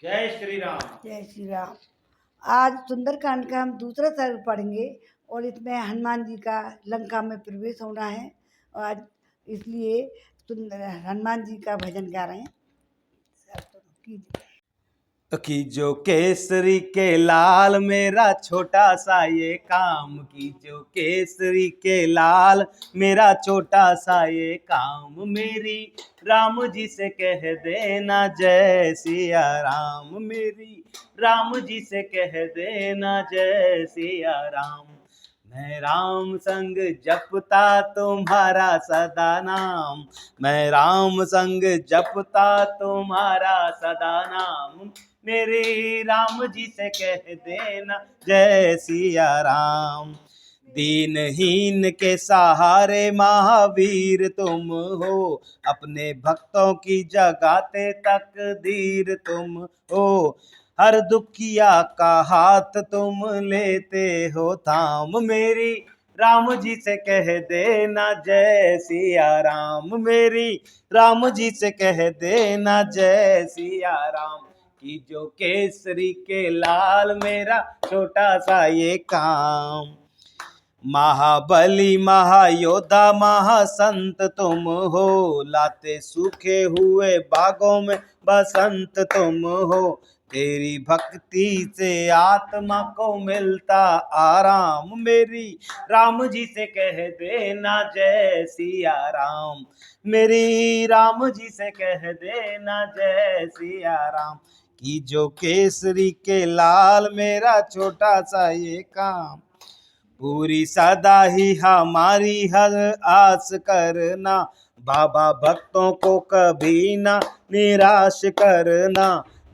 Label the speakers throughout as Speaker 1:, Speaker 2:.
Speaker 1: जय श्री राम।
Speaker 2: जय श्री राम। आज सुंदरकांड का हम दूसरा सर्ग पढ़ेंगे और इसमें हनुमान जी का लंका में प्रवेश होना है। और आज इसलिए हनुमान जी का भजन गा रहे हैं।
Speaker 3: की जो केसरी के लाल मेरा छोटा सा ये काम, की जो केसरी के लाल मेरा छोटा सा ये काम, मेरी राम जी से कह देना जय सिया राम, मेरी राम जी से कह देना जय सिया राम। मैं राम संग जपता तुम्हारा सदा नाम, मैं राम संग जपता तुम्हारा सदा नाम, मेरे राम जी से कह देना जय सिया राम। दीनहीन के सहारे महावीर तुम हो, अपने भक्तों की जगाते तकदीर तुम हो, हर दुखिया का हाथ तुम लेते हो थाम, मेरी राम जी से कह देना जय सिया राम, मेरी राम जी से कह देना जय सिया राम। की जो केसरी के लाल मेरा छोटा सा ये काम, महाबली महायोद्धा महासंत तुम हो, लाते सूखे हुए बागों में बसंत तुम हो, तेरी भक्ति से आत्मा को मिलता आराम, मेरी राम जी से कह देना जय सिया राम, मेरी राम जी से कह देना जय सिया राम। की जो केसरी के लाल मेरा छोटा सा ये काम, पूरी सदा ही हमारी हर आस करना, बाबा भक्तों को कभी ना निराश करना,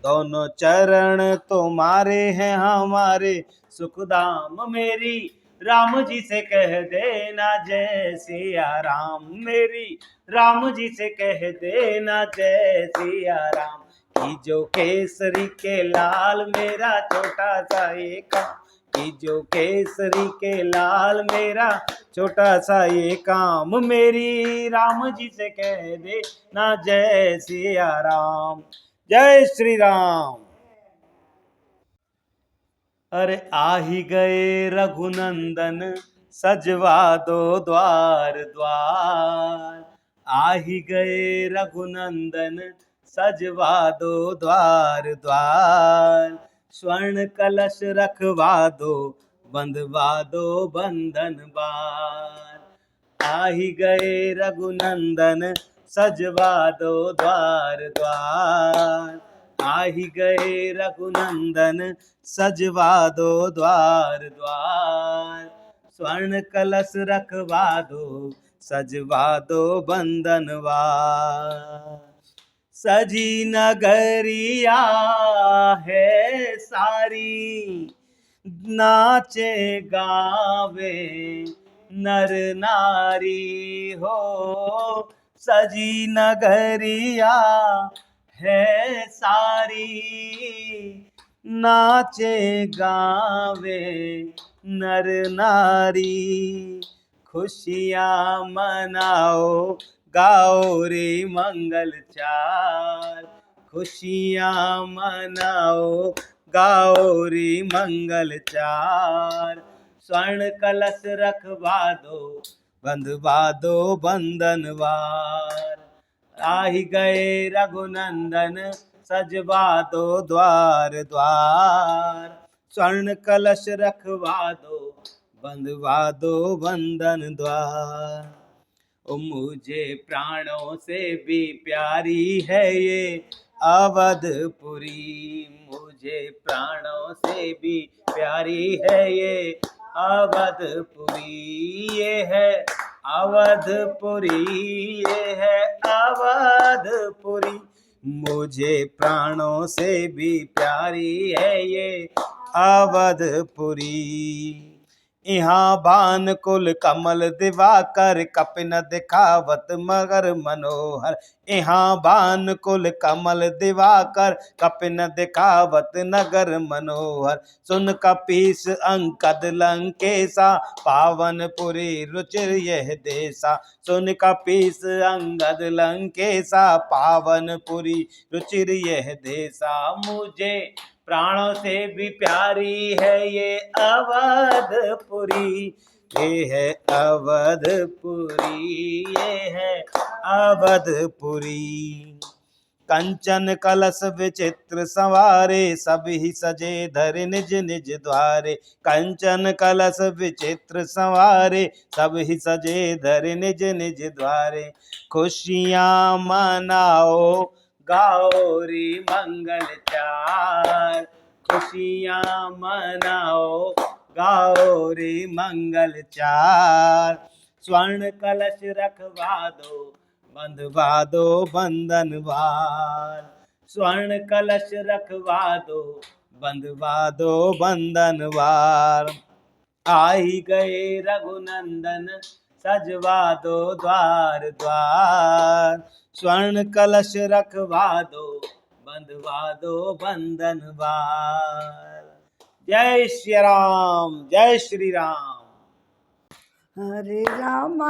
Speaker 3: दोनों चरण तुम्हारे हैं हमारे सुखधाम, मेरी राम जी से कह देना जय सिया राम, मेरी राम जी से कह देना जय सिया राम। की जो केसरी के लाल मेरा छोटा सा ये काम, कि जो केसरी के लाल मेरा छोटा सा ये काम, मेरी राम जी से कह दे ना जय सिया राम। जय श्री राम। अरे आ ही गए रघुनंदन सजवा दो द्वार द्वार, आ ही गए रघुनंदन सजवा दो द्वार द्वार, स्वर्ण कलश रखवा दो बंधवा दो बंधन बार, आ ही गए रघुनंदन सजवा दो द्वार द्वार, आ ही गए रघुनंदन सजवा दो द्वार द्वार, स्वर्ण कलश रखवा दो सजवा दो बंधनवार, सजी नगरिया है सारी, नाचे गावे नर नारी हो, सजी नगरिया है सारी, नाचे गावे नर नारी, खुशियाँ मनाओ गाओ रे मंगल चार, खुशियाँ मनाओ गाओ रे मंगल चार, स्वर्ण कलश रखवा दो बंधवा दो बंधनवार, आ ही गए रघुनंदन सजवा दो द्वार द्वार, स्वर्ण कलश रखवा दो बंधवा दो बंधन द्वार। ओ मुझे प्राणों से भी प्यारी है ये अवधपुरी, मुझे प्राणों से भी प्यारी है ये अवधपुरी, ये है अवधपुरी, ये है अवधपुरी, मुझे प्राणों से भी प्यारी है ये अवधपुरी। यहाँ भान कुल कमल दिवाकर कपिन दिखावत मगर मनोहर। यहाँ भान कुल कमल दिवाकर कपिन दिखावत नगर मनोहर। सुन कपीस अंकद लंकेशा पावनपुरी रुचिर यह देसा। सुन कपीस अंगद लंकेशा पावनपुरी रुचिर यह देसा। मुझे प्राणों से भी प्यारी है ये अवधपुरी, ये है अवधपुरी, ये है अवधपुरी। कंचन कलश विचित्र संवारे सभी सजे धर निज निज द्वारे। कंचन कलश विचित्र संवारे सभी सजे धर निज निज द्वारे। खुशियाँ मनाओ गाओ रे मंगल चार, खुशियाँ मनाओ गाओ रे मंगल चार। स्वर्ण कलश रखवा दो बंधवा दो बंधनवार। स्वर्ण कलश रखवा दो बंधवा दो बंधनवार। आई गए रघुनंदन सजवा दो द्वार द्वार। स्वर्ण कलश रखवा दो बंधवा दो बंधनवार। जय श्री राम, जय श्री राम।
Speaker 2: हरे राम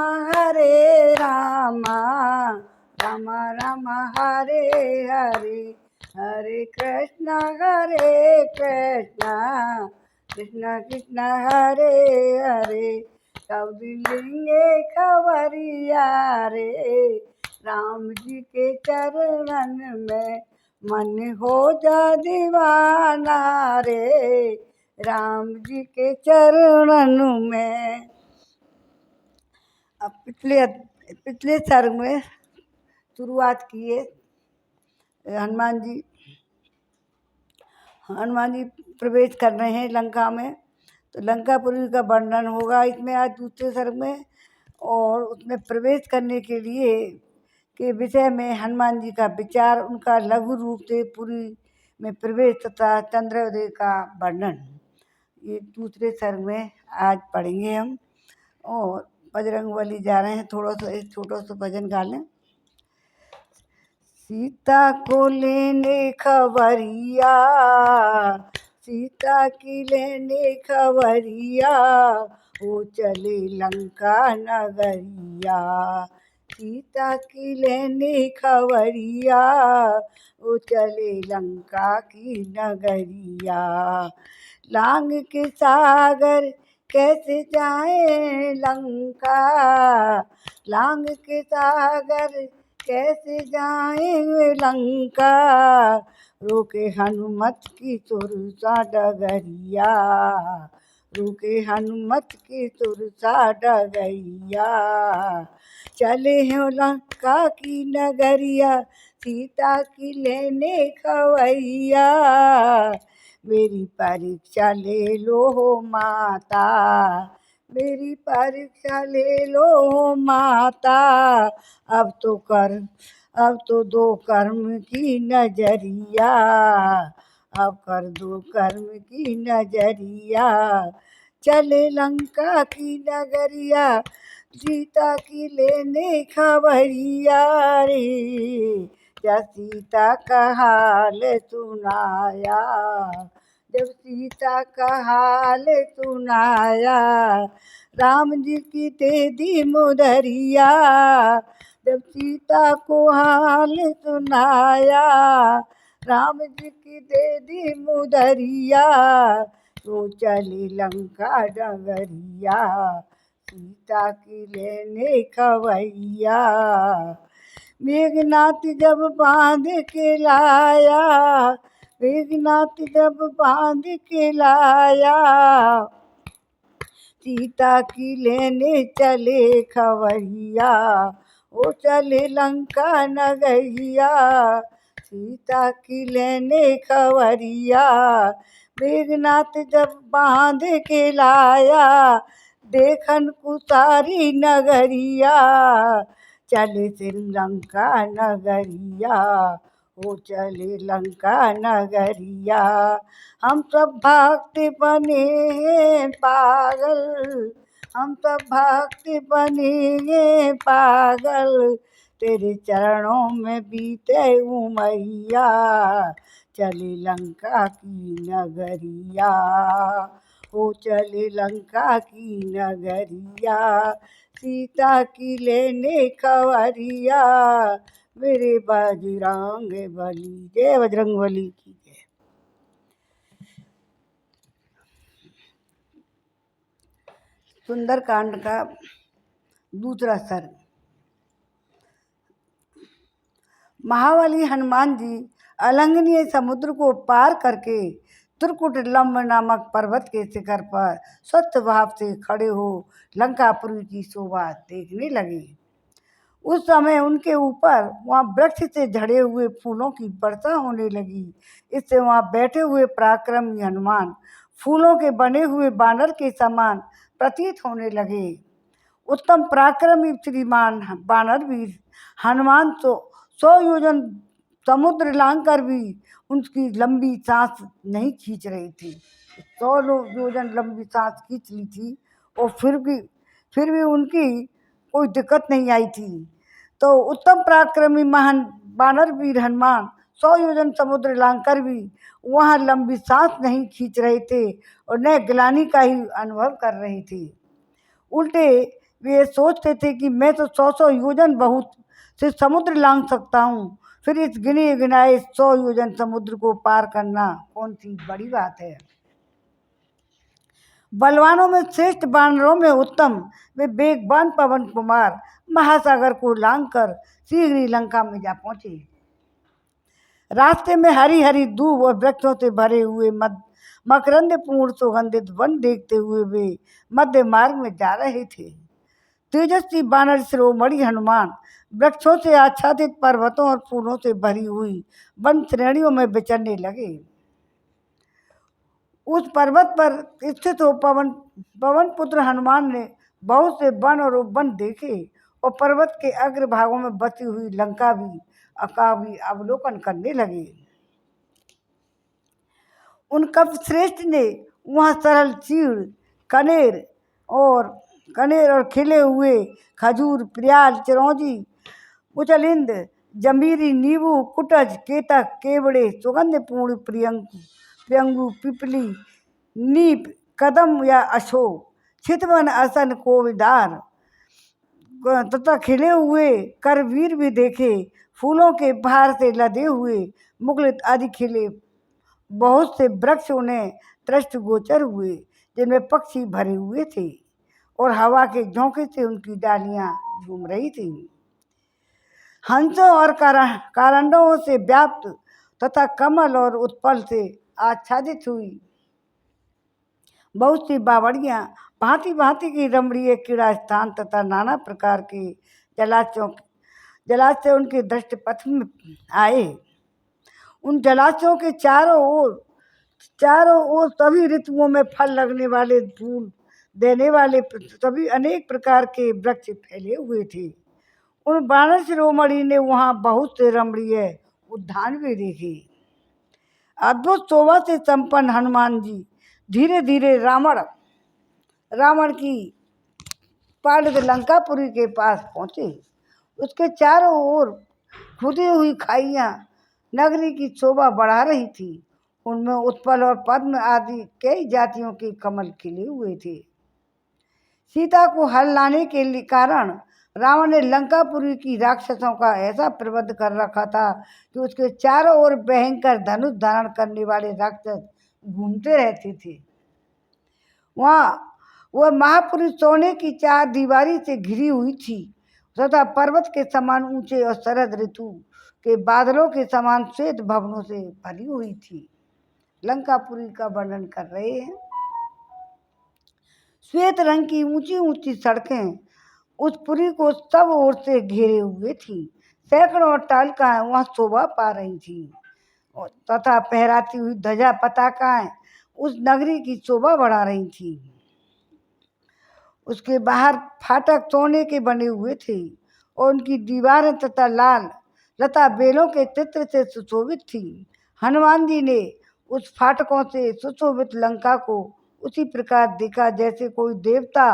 Speaker 2: राम राम हरे हरे, हरे कृष्ण कृष्ण कृष्ण हरे हरे। सब लेंगे खबरिया रे, राम जी के चरणन में मन हो जा दीवाना रे, राम जी के चरणन में। अब पिछले सर्ग में शुरुआत किए हनुमान जी प्रवेश कर रहे हैं लंका में, तो लंकापुरी का वर्णन होगा इसमें आज दूसरे सर्ग में। और उसमें प्रवेश करने के लिए के विषय में हनुमान जी का विचार, उनका लघु रूप से पुरी में प्रवेश तथा चंद्रोदय का वर्णन, ये दूसरे सर्ग में आज पढ़ेंगे हम। और बजरंगबली जा रहे हैं, थोड़ा सा एक छोटा सा भजन गा लें। सीता को लेने खबरिया, सीता की लेने खबरिया, वो चले लंका नगरिया। सीता की लेने खबरिया, वो चले लंका की नगरिया। लांग के सागर कैसे जाए लंका, लांग के सागर कैसे जाएंगे लंका। रोके हनुमत की तुरसा डगरिया, रोके हनुमत की तुरसा डगरिया। चले हैं लंका की नगरिया, सीता की लेने खवैया। मेरी परीक्षा ले लो माता, मेरी परीक्षा ले लो माता। अब तो दो कर्म की नजरिया, अब कर दो कर्म की नजरिया। चले लंका की नगरिया, सीता की लेने खबरिया रे। जब सीता का हाल सुनाया, जब सीता का हाल सुनाया, राम जी की दे दी मुदरिया। जब सीता को हाल सुनाया, राम जी की दे दी मुदरिया। तो चली लंका डगरिया, सीता की लेने खवैया। मेघनाथ जब बांध के लाया, मेघनाथ जब बांध के लाया, सीता की लेने चले खवैया। वो चले लंका नगरिया, सीता की लेने खवरिया। मेघनाथ जब बांध के लाया, देखन कुसारी नगरिया। चले श्रीलंका नगरिया, हो चले लंका नगरिया। हम सब भक्त बने हैं पागल, हम सब भक्त बने हैं पागल, तेरे चरणों में बीते उमैया, चले लंका की नगरिया। हो चले लंका की नगरिया, सीता की लेने खबरिया, मेरे बजरंग बली। जय बजरंग बली की जय। सुंदरकांड का दूसरा सर्ग। महाबली हनुमान जी अलंघनीय समुद्र को पार करके त्रिकुट लंब नामक पर्वत के शिखर पर स्वच्छ भाव से खड़े हो लंकापुरी की शोभा देखने लगे। उस समय उनके ऊपर वहाँ वृक्ष से झड़े हुए फूलों की वर्षा होने लगी। इससे वहाँ बैठे हुए पराक्रमी हनुमान फूलों के बने हुए बानर के समान प्रतीत होने लगे। उत्तम पराक्रमी श्रीमान बानर वीर हनुमान 100 योजन समुद्र लांघकर भी उनकी लंबी सांस नहीं खींच रही थी। 100 योजन लंबी सांस खींच ली थी और फिर भी उनकी कोई दिक्कत नहीं आई थी। तो उत्तम पराक्रमी महान बानर वीर हनुमान 100 योजन समुद्र लांघकर भी वहाँ लंबी सांस नहीं खींच रहे थे और न ग्लानि का ही अनुभव कर रहे थे। उल्टे वे सोचते थे कि मैं तो 100 योजन बहुत से समुद्र लांघ सकता हूँ, फिर इस गिने गिनाए 100 योजन समुद्र को पार करना कौन सी बड़ी बात है। बलवानों में श्रेष्ठ बानरों में उत्तम वे वेगवान पवन कुमार महासागर को लांघकर शीघ्र ही लंका में जा पहुंचे। रास्ते में हरी हरी दूब और वृक्षों से भरे हुए मकरंद पूर्ण सुगंधित वन देखते हुए वे मध्य मार्ग में जा रहे थे। तेजस्वी बानर शिरोमणि हनुमान वृक्षों से आच्छादित पर्वतों और फूलों से भरी हुई वन श्रेणियों में विचरने लगे। उस पर्वत पर स्थित हो पवन पुत्र हनुमान ने बहुत से वन और उपवन देखे और पर्वत के अग्र भागों में बसी हुई लंका का भी अवलोकन करने लगे। उन कवि श्रेष्ठ ने वहाँ सरल चीड़ कनेर और खिले हुए खजूर, प्याल, चिरौंजी, कुचलिंद, जमीरी, नींबू, कुटज, केतक, केवड़े, सुगंधपूर्ण प्रियंगू, पिपली, नीप, कदम या अशोक, चितवन, असन, कोविदार तथा खिले हुए करवीर भी देखे। फूलों के बाहर से लदे हुए मुगलित आदि खिले बहुत से वृक्ष उन्हें दृष्टिगोचर हुए, जिनमें पक्षी भरे हुए थे और हवा के झोंके से उनकी डालियां झूम रही थी। हंसों और कारंडों से व्याप्त तथा कमल और उत्पल से आच्छादित हुई बहुत सी बावड़ियाँ, भांति भांति की रमणीय क्रीड़ा स्थान तथा नाना प्रकार के जलाशय उनके दृष्टिपथ में आए। उन जलाशयों के चारों ओर सभी ऋतुओं में फल लगने वाले, फूल देने वाले सभी अनेक प्रकार के वृक्ष फैले हुए थे। उन बानर शिरोमणि ने वहाँ बहुत से रमणीय उद्यान भी देखे। अद्भुत शोभा से संपन्न हनुमान जी धीरे धीरे रावण की पालित लंकापुरी के पास पहुँचे। उसके चारों ओर खुदी हुई खाइयाँ नगरी की शोभा बढ़ा रही थी। उनमें उत्पल और पद्म आदि कई जातियों के कमल खिले हुए थे। सीता को हल लाने के कारण रावण ने लंकापुरी की राक्षसों का ऐसा प्रबंध कर रखा था कि उसके चारों ओर भयंकर धनुष धारण करने वाले राक्षस घूमते रहते थे। वह महापुरी सोने की 4 दीवारी से घिरी हुई थी तथा पर्वत के समान ऊंचे और शरद ऋतु के बादलों के समान श्वेत भवनों से भरी हुई थी। लंकापुरी का वर्णन कर रहे हैं। श्वेत रंग की ऊंची ऊंची सड़कें उस पुरी को सब ओर से घेरे हुए थी। सैकड़ों अट्टालिकाएं वहाँ शोभा पा रही थी तथा फहराती हुई ध्वजा पताकाएं उस नगरी की शोभा बढ़ा रही थी। उसके बाहर फाटक सोने के बने हुए थे और उनकी दीवारें तथा लाल लता बेलों के चित्र से सुशोभित थी। हनुमान जी ने उस फाटकों से सुशोभित लंका को उसी प्रकार देखा जैसे कोई देवता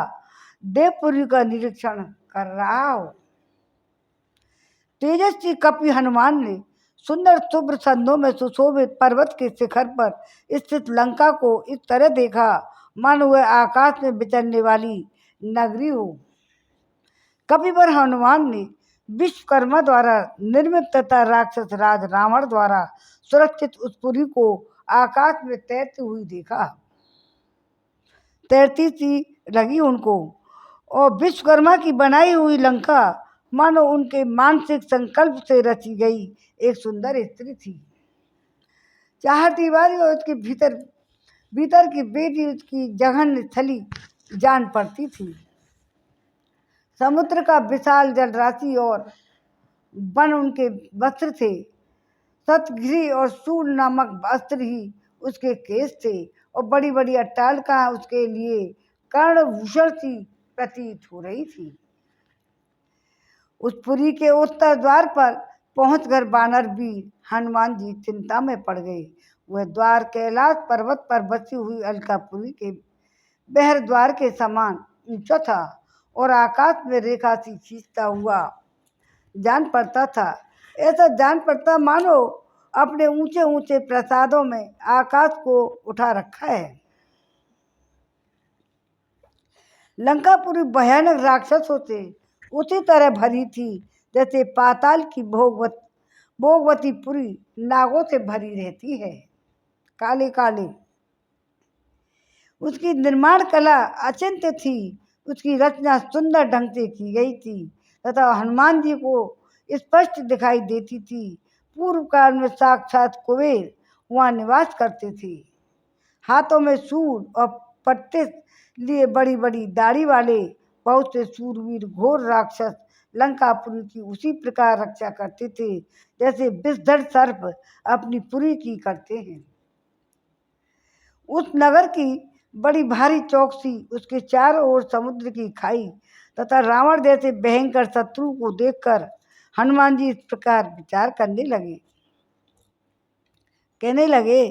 Speaker 2: देवपुरी का निरीक्षण कर रहा हो। तेजस्वी कपि हनुमान ने सुंदर शुभ्र संदों में सुशोभित पर्वत के शिखर पर स्थित लंका को इस तरह देखा मानो वह आकाश में विचरने वाली नगरी हो। कपिवर हनुमान ने विश्वकर्मा द्वारा निर्मित तथा राक्षस राज रावण द्वारा सुरक्षित उस पुरी को आकाश में तैरती हुई देखा। तैरती सी लगी उनको, और विश्वकर्मा की बनाई हुई लंका मानो उनके मानसिक संकल्प से रची गई एक सुंदर स्त्री थी। चार दीवारी और उसके भीतर भीतर की बेटी उसकी जघन्य स्थली जान पड़ती थी। समुद्र का विशाल जलराशि और वन उनके वस्त्र थे। सतघ्री और सूल नामक अस्त्र ही उसके केस थे, और बड़ी बड़ी अट्टालिका उसके लिए कर्णभूषण सी प्रतीत हो रही थी। उस पुरी के उत्तर द्वार पर पहुंचकर वानर वीर हनुमान जी चिंता में पड़ गए। वह द्वार कैलाश पर्वत पर बसी हुई अलकापुरी के बहर द्वार के समान ऊंचा था और आकाश में रेखा सी खींचता हुआ जान पड़ता था। ऐसा जान पड़ता मानो अपने ऊंचे ऊंचे प्रसादों में आकाश को उठा रखा है। लंकापुरी भयानक राक्षसों से उसी तरह भरी थी जैसे पाताल की भोगवती पुरी नागों से भरी रहती है। काले काले उसकी निर्माण कला अचिंत्य थी। उसकी रचना सुंदर ढंग से की गई थी तथा हनुमान जी को स्पष्ट दिखाई देती थी। पूर्व काल में साक्षात कुबेर वहाँ निवास करते थे। हाथों में सूल और पट्टे लिए बड़ी बड़ी दाढ़ी वाले बहुत से सूरवीर घोर राक्षस लंकापुरी की उसी प्रकार रक्षा करते थे जैसे विषधर सर्प अपनी पुरी की करते हैं। उस नगर की बड़ी भारी चौकसी, उसके चारों ओर समुद्र की खाई तथा रावण जैसे भयंकर शत्रु को देखकर हनुमान जी इस प्रकार विचार करने लगे, कहने लगे,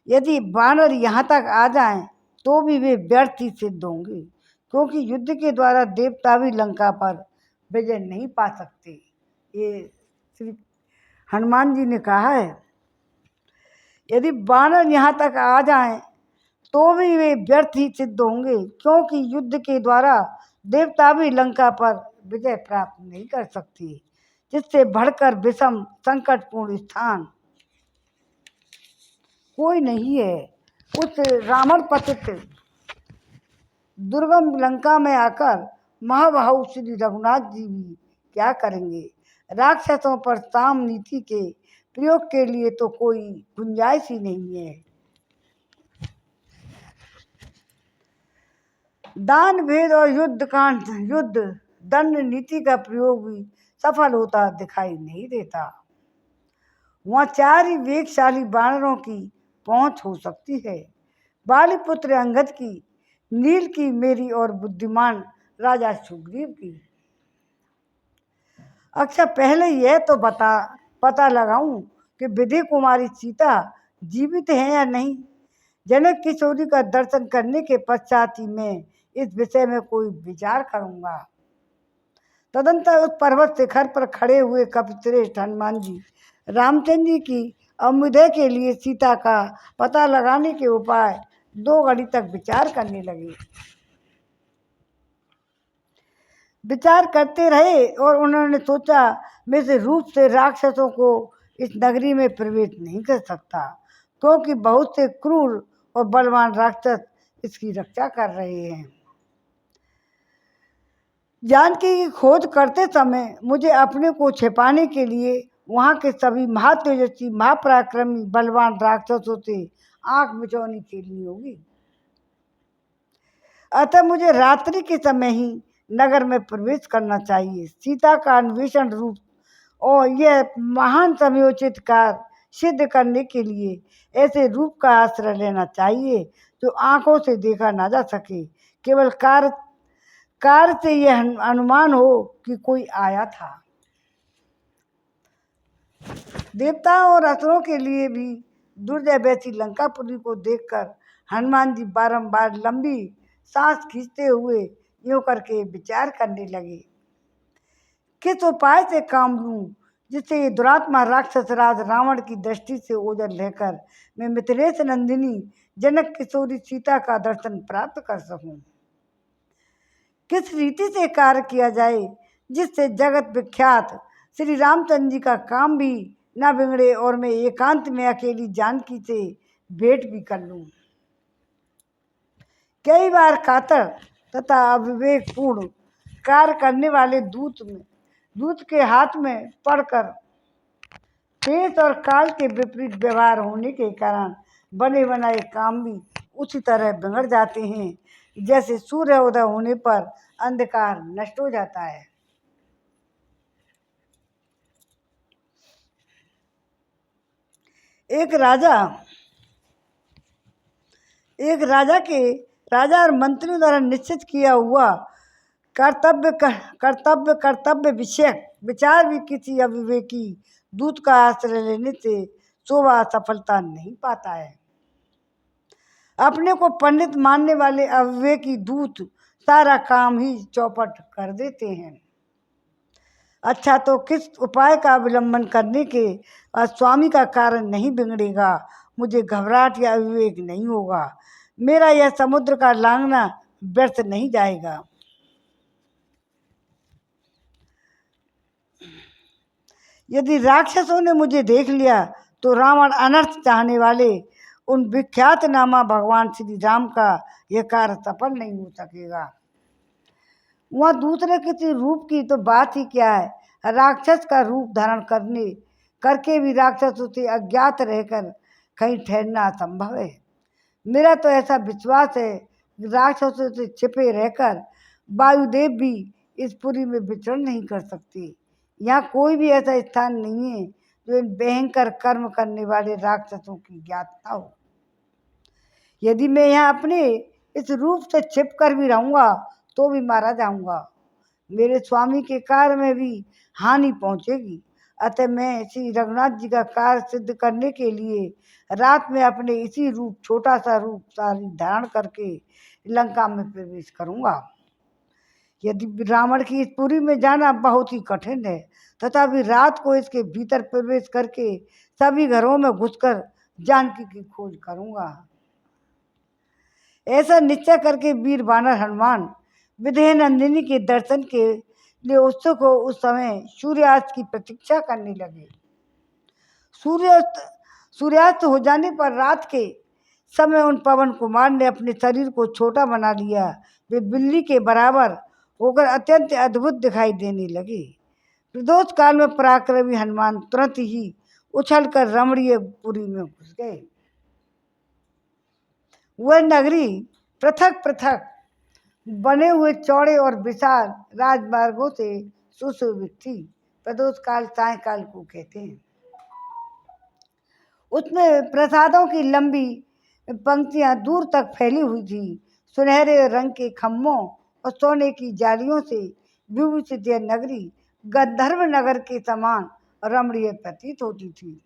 Speaker 2: यदि वानर यहाँ तक आ जाएं तो भी वे व्यर्थ ही सिद्ध होंगे, क्योंकि युद्ध के द्वारा देवता भी लंका पर विजय नहीं पा सकते। ये श्री हनुमान जी ने कहा है। यदि वानर यहाँ तक आ जाएं तो भी वे व्यर्थ ही सिद्ध होंगे, क्योंकि युद्ध के द्वारा देवता भी लंका पर विजय प्राप्त नहीं कर सकते। जिससे बढ़कर विषम संकटपूर्ण स्थान कोई नहीं है। उस रावण पतित दुर्गम लंका में आकर महाबाहु श्री रघुनाथ जी भी क्या करेंगे। राक्षसों पर साम नीति के प्रयोग के लिए तो कोई गुंजाइश ही नहीं है। दान भेद और युद्ध दंड नीति का प्रयोग भी सफल होता दिखाई नहीं देता। वहाँ चार ही वेगशाली वानरों की पहुंच हो सकती है, बालीपुत्र अंगद की, नील की मेरी और बुद्धिमान राजा सुग्रीव की। अच्छा, पहले यह तो पता लगाऊं कि विधि कुमारी सीता जीवित है या नहीं। जनक किशोरी का दर्शन करने के पश्चात ही मैं इस विषय में कोई विचार करूंगा। तदंतर उस पर्वत शिखर पर खड़े हुए कपिश्रेष्ठ हनुमान जी रामचंद्र जी की अभ्युदय के लिए सीता का पता लगाने के उपाय 2 घड़ी तक विचार करने लगे। विचार करते रहे और उन्होंने सोचा, मैं इस रूप से राक्षसों को इस नगरी में प्रवेश नहीं कर सकता, क्योंकि बहुत से क्रूर और बलवान राक्षस इसकी रक्षा कर रहे हैं। जानकी की खोज करते समय मुझे अपने को छिपाने के लिए वहाँ के सभी महातेजस्वी महापराक्रमी बलवान राक्षसों से आंख मिचौनी खेलनी होगी। अतः मुझे रात्रि के समय ही नगर में प्रवेश करना चाहिए। सीता का अन्वेषण रूप और यह महान समयोचित कार्य सिद्ध करने के लिए ऐसे रूप का आश्रय लेना चाहिए जो आंखों से देखा ना जा सके। केवल कार्य से यह अनुमान हो कि कोई आया था। देवताओं और असुरों के लिए भी दुर्जय वैसी लंकापुरी को देखकर हनुमान जी बारंबार लंबी सांस खींचते हुए यूं करके विचार करने लगे, किस उपाय से काम लूं जिससे ये दुरात्मा राक्षस राज रावण की दृष्टि से ओझल रहकर मैं मिथिलेश नंदिनी जनक किशोरी सीता का दर्शन प्राप्त कर सकूं। किस रीति से कार्य किया जाए जिससे जगत विख्यात श्री रामचंद्र जी का काम भी न बिगड़े और मैं एकांत में अकेली जानकी से भेंट भी कर लूं। कई बार कातर तथा अविवेकपूर्ण कार्य करने वाले दूत के हाथ में पड़कर देश और काल के विपरीत व्यवहार होने के कारण बने बनाए काम भी उसी तरह बिगड़ जाते हैं जैसे सूर्य उदय होने पर अंधकार नष्ट हो जाता है। एक राजा और मंत्रियों द्वारा निश्चित किया हुआ कर्तव्य विषयक विचार भी किसी अविवेकी दूत का आश्रय लेने से शोभा सफलता नहीं पाता है। अपने को पंडित मानने वाले अविवेकी दूत सारा काम ही चौपट कर देते हैं। अच्छा, तो किस उपाय का अवलंबन करने के स्वामी का कारण नहीं बिगड़ेगा, मुझे घबराहट या अविवेक नहीं होगा, मेरा यह समुद्र का लांघना व्यर्थ नहीं जाएगा। यदि राक्षसों ने मुझे देख लिया तो रावण अनर्थ चाहने वाले उन विख्यात नामा भगवान श्री राम का यह कार्य सफल नहीं हो सकेगा। वह दूसरे किसी रूप की तो बात ही क्या है, राक्षस का रूप धारण करके भी राक्षसों से अज्ञात रहकर कहीं ठहरना असंभव है। मेरा तो ऐसा विश्वास है कि राक्षसों से छिपे रहकर वायुदेव भी इस पुरी में विचरण नहीं कर सकते। यहाँ कोई भी ऐसा स्थान नहीं है जो इन भयंकर कर्म करने वाले राक्षसों की ज्ञात न हो। यदि मैं यहाँ अपने इस रूप से छिप कर भी रहूँगा तो भी मारा जाऊँगा, मेरे स्वामी के कार्य में भी हानि पहुँचेगी। अतः मैं श्री रघुनाथ जी का कार्य सिद्ध करने के लिए रात में अपने इसी छोटा सा रूप धारण करके लंका में प्रवेश करूँगा। यदि रावण की इस पुरी में जाना बहुत ही कठिन है, तथापि रात को इसके भीतर प्रवेश करके सभी घरों में घुसकर जानकी की खोज करूँगा। ऐसा निश्चय करके वीर वानर हनुमान विदेह नंदिनी के दर्शन के लिए उत्सुक हो उस समय सूर्यास्त की प्रतीक्षा करने लगे। सूर्यास्त हो जाने पर रात के समय उन पवन कुमार ने अपने शरीर को छोटा बना लिया। वे बिल्ली के बराबर होकर अत्यंत अद्भुत दिखाई देने लगे। प्रदोष काल में पराक्रमी हनुमान तुरंत ही उछलकर रमणीयपुरी में घुस गए। वह नगरी पृथक पृथक बने हुए चौड़े और विशाल राजमार्गों से सुशोभित थी। प्रदोष काल सायकाल को कहते हैं। उसमें प्रसादों की लंबी पंक्तियां दूर तक फैली हुई थी। सुनहरे रंग के खम्भों और सोने की जालियों से विभूषित यह नगरी गंधर्व नगर के समान रमणीय प्रतीत होती थी।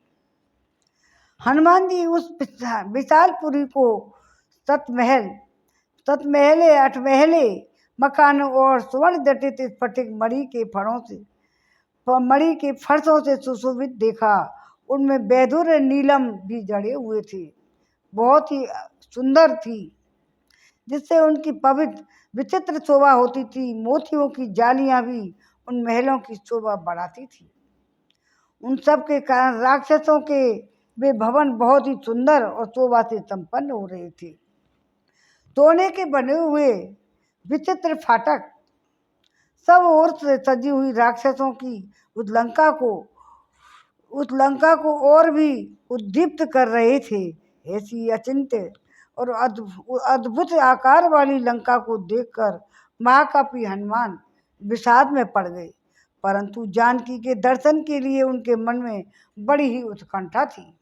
Speaker 2: हनुमान जी उस विशालपुरी को सतमहले अठमहले मकानों और स्वर्ण जटित स्फटिक मणि के फर्शों से सुशोभित देखा। उनमें वैदुर नीलम भी जड़े हुए थे, बहुत ही सुंदर थी, जिससे उनकी पवित्र विचित्र शोभा होती थी। मोतियों की जालियां भी उन महलों की शोभा बढ़ाती थी। उन सब के कारण राक्षसों के वे भवन बहुत ही सुंदर और शोभा से संपन्न हो रहे थे। सोने के बने हुए विचित्र फाटक सब ओर से सजी हुई राक्षसों की उस लंका को और भी उद्दीप्त कर रहे थे। ऐसी अचिंत्य और अद्भुत आकार वाली लंका को देखकर महाकपि हनुमान विषाद में पड़ गए, परंतु जानकी के दर्शन के लिए उनके मन में बड़ी ही उत्कंठा थी,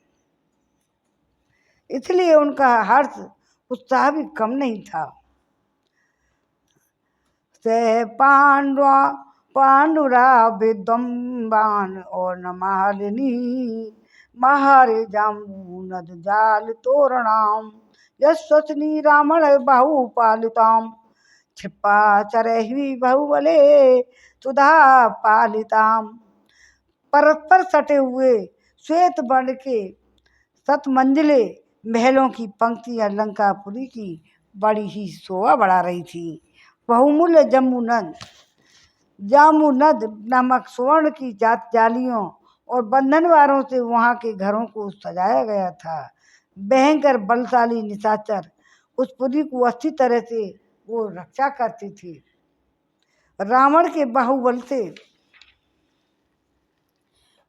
Speaker 2: इसलिए उनका हर्ष उत्साह भी कम नहीं था। सह पांडवा पांडुरा विद्वम्बान और न मालिनी महारे जामू नद जाल तोरणाम यशनी रावण बहु पालिताम छिप्पा चरही बहुबले सुधा पालिताम। परस्पर सटे हुए श्वेत वर्ण के 7 मंजिले महलों की पंक्तियां लंकापुरी की बड़ी ही शोभा बढ़ा रही थी। बहुमूल्य जामू नद नामक स्वर्ण की जालियों और बंधनवारों से वहां के घरों को सजाया गया था। भयंकर बलशाली निशाचर उस पुरी को अच्छी तरह से वो रक्षा करती थी। रावण के बाहुबल से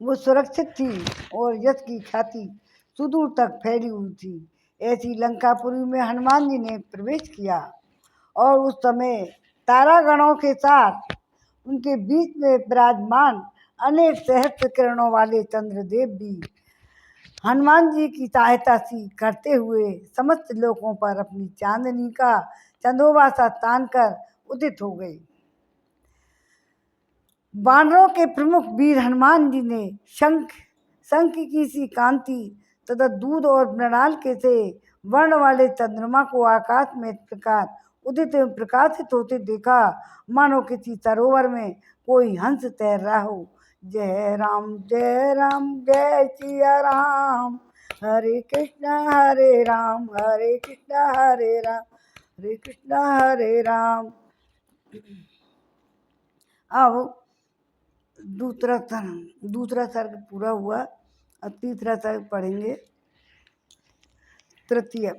Speaker 2: वो सुरक्षित थी और यश की ख्याति सुदूर तक फैली हुई थी। ऐसी लंकापुरी में हनुमान जी ने प्रवेश किया और उस समय तारागणों के साथ उनके बीच में विराजमान अनेक सहस्त्र किरणों वाले चंद्रदेव भी हनुमान जी की सहायता सी करते हुए समस्त लोकों पर अपनी चांदनी का चंदोबा सा तान कर उदित हो गए। वानरों के प्रमुख वीर हनुमान जी ने शंख की सी कांति तथा दूध और मृणाल के से वर्ण वाले चंद्रमा को आकाश में प्रकार उदित एवं प्रकाशित होते देखा, मानो किसी सरोवर में कोई हंस तैर रहा हो। जय राम जय सिया राम, हरे राम हरे कृष्णा हरे कृष्णा हरे राम। अब दूसरा सर्ग पूरा हुआ। अब तीसरा सर्ग पढ़ेंगे। तृतीय।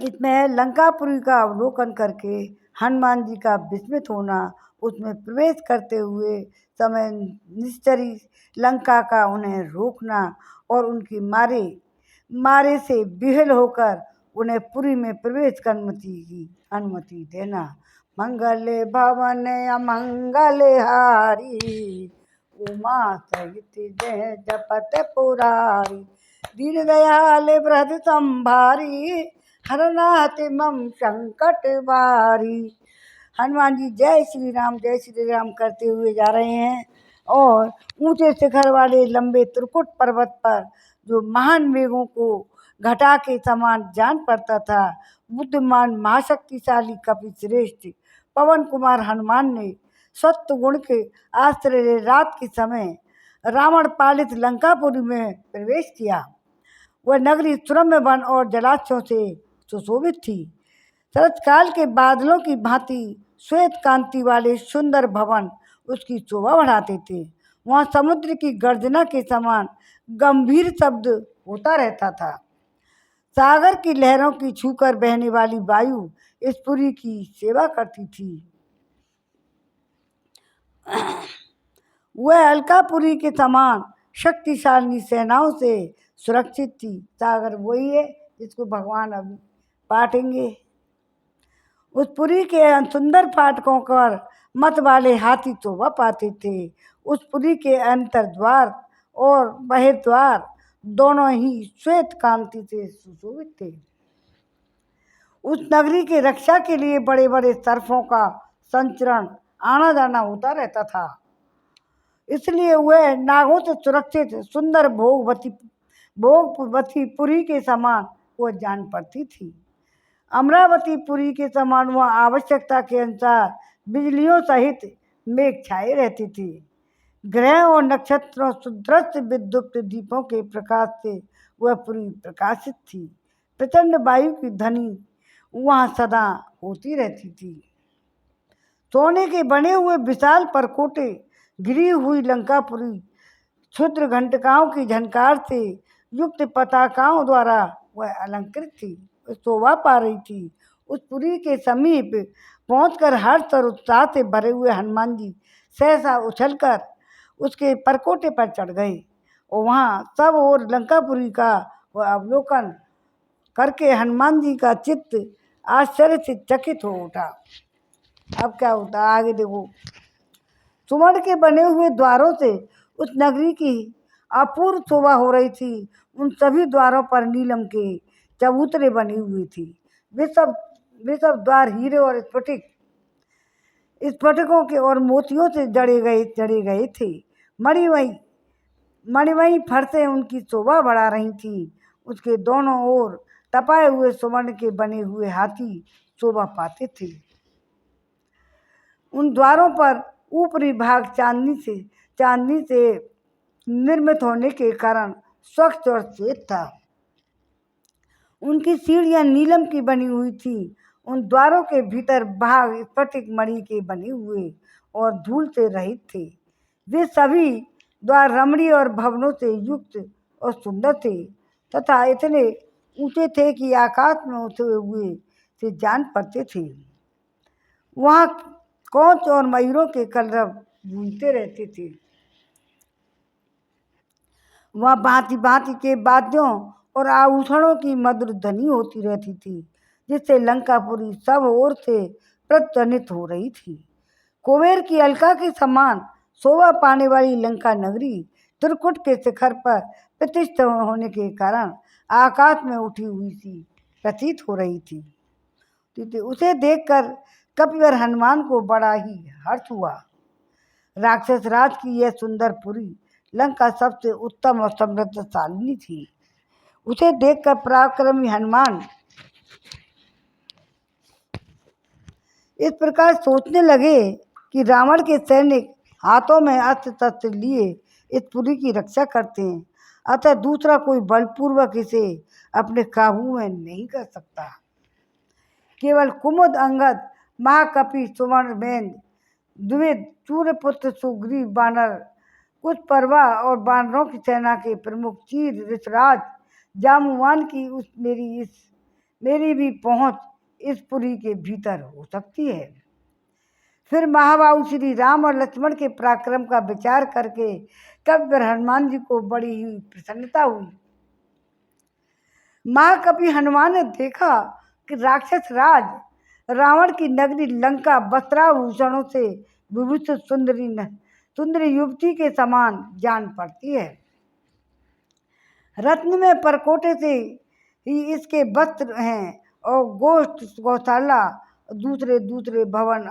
Speaker 2: इसमें लंकापुरी का अवलोकन करके हनुमान जी का विस्मित होना, उसमें प्रवेश करते हुए समय निश्चरी लंका का उन्हें रोकना और उनकी मारे से विह्वल होकर उन्हें पुरी में प्रवेश की अनुमति देना। मंगल भवन अमंगल हारी, उमा सहित जय जपत पुरारी। दीन दयाल वृद्ध संभारी, हरनाथ मम संकट बारी। हनुमान जी जय श्री राम करते हुए जा रहे हैं और ऊंचे शिखर वाले लंबे त्रिकुट पर्वत पर जो महान मेघों को घटा के समान जान पड़ता था, बुद्धिमान महाशक्तिशाली कपि श्रेष्ठ पवन कुमार हनुमान ने सत्व गुण के आश्रय रात के समय रावण पालित लंकापुरी में प्रवेश किया। वह नगरी सुरम्य वन और जलाशयों से सुशोभित थी। शरतकाल के बादलों की भांति श्वेत कांति वाले सुंदर भवन उसकी शोभा बढ़ाते थे। वहाँ समुद्र की गर्जना के समान गंभीर शब्द होता रहता था। सागर की लहरों की छूकर बहने वाली वायु इस पुरी की सेवा करती थी। वह अलकापुरी के समान शक्तिशाली सेनाओं से सुरक्षित थी। सागर वही है जिसको भगवान अभी पाटेंगे। उस पुरी के सुंदर फाटकों पर मत वाले हाथी शोभा पाते थे। उस पुरी के अंतर्द्वार और बहिर्द्वार दोनों ही श्वेत कांति से सुशोभित थे। उस नगरी के रक्षा के लिए बड़े बड़े सर्फों का संचरण आना जाना होता रहता था, इसलिए वह नागों से सुरक्षित सुंदर भोगवती पुरी के समान वह जान पड़ती थी। अमरावती पुरी के समान वह आवश्यकता के अनुसार बिजलियों सहित मेघ छाए रहती थी। ग्रह और नक्षत्रों सुदृढ़ विद्युत दीपों के प्रकाश से वह पुरी प्रकाशित थी। प्रचंड वायु की ध्वनि वहाँ सदा होती रहती थी। सोने के बने हुए विशाल परकोटे गिरी हुई लंकापुरी क्षुद्र घंटकाओं की झनकार से युक्त पताकाओं द्वारा वह अलंकृत थी, शोभा पा रही थी। उस पुरी के समीप पहुंचकर हर्ष और उत्साह से भरे हुए हनुमान जी सहसा उछलकर उसके परकोटे पर चढ़ गए और वहाँ सब और लंकापुरी का वह अवलोकन करके हनुमान जी का चित्त आश्चर्य से चकित हो उठा। अब क्या होता है आगे देखो। सुवर्ण के बने हुए द्वारों से उस नगरी की अपूर्व शोभा हो रही थी। उन सभी द्वारों पर नीलम के चबूतरे बनी हुई थी। वे सब द्वार हीरे और स्फटिक स्फटिकों के और मोतियों से जड़े गए थे। मणिमयी फरसें उनकी शोभा बढ़ा रही थीं। उसके दोनों ओर तपाए हुए स्वर्ण के बने हुए हाथी शोभा पाते थे। उन द्वारों पर ऊपरी भाग चांदी से निर्मित होने के कारण स्वच्छ और श्वेत था। उनकी सीढ़ियां नीलम की बनी हुई थी। उन द्वारों के भीतर भाग स्फटिक मणि के बने हुए और धूल से रहित थे। वे सभी द्वार रमणीय और भवनों से युक्त और सुंदर थे तथा इतने ऊंचे थे कि आकाश में उठे हुए से जान पड़ते थे। वहाँ कौच और मयूरों के कलरव गूंजते रहते थे। वहाँ भांति भांति के वाद्यों और आभूषणों की मधुर ध्वनि होती रहती थी, जिससे लंकापुरी सब ओर से प्रज्वलित हो रही थी। कुबेर की अलका के समान शोभा पाने वाली लंका नगरी त्रिकुट के शिखर पर प्रतिष्ठित होने के कारण आकाश में उठी हुई सी प्रतीत हो रही थी। उसे देखकर कपिवर हनुमान को बड़ा ही हर्ष हुआ। राक्षस राज की यह सुंदर पुरी लंका सबसे उत्तम और समृद्धशालिनी थी। उसे देखकर पराक्रमी हनुमान इस प्रकार सोचने लगे कि रावण के सैनिक हाथों में अस्त्र शस्त्र लिए इस पुरी की रक्षा करते हैं, अतः दूसरा कोई बलपूर्वक इसे अपने काबू में नहीं कर सकता। केवल कुमुद, अंगद, महाकपि, सुवर्णवेद, द्विविद, सूर्यपुत्र, सुग्रीव, बानर, कुछ परवा और बानरों की सेना के प्रमुख चीर, ऋषराज, जामुवान की मेरी भी पहुंच इस पुरी के भीतर हो सकती है। फिर महाबाहु श्री राम और लक्ष्मण के पराक्रम का विचार करके कपिवर हनुमान जी को बड़ी ही प्रसन्नता हुई। महाकपि हनुमान ने देखा कि राक्षस राज रावण की नगरी लंका वस्त्राभूषणों से विभूषित सुंदरी युवती के समान जान पड़ती है। रत्न में परकोटे से ही इसके वस्त्र हैं और गोष्ठ, गौशाला, दूसरे भवन,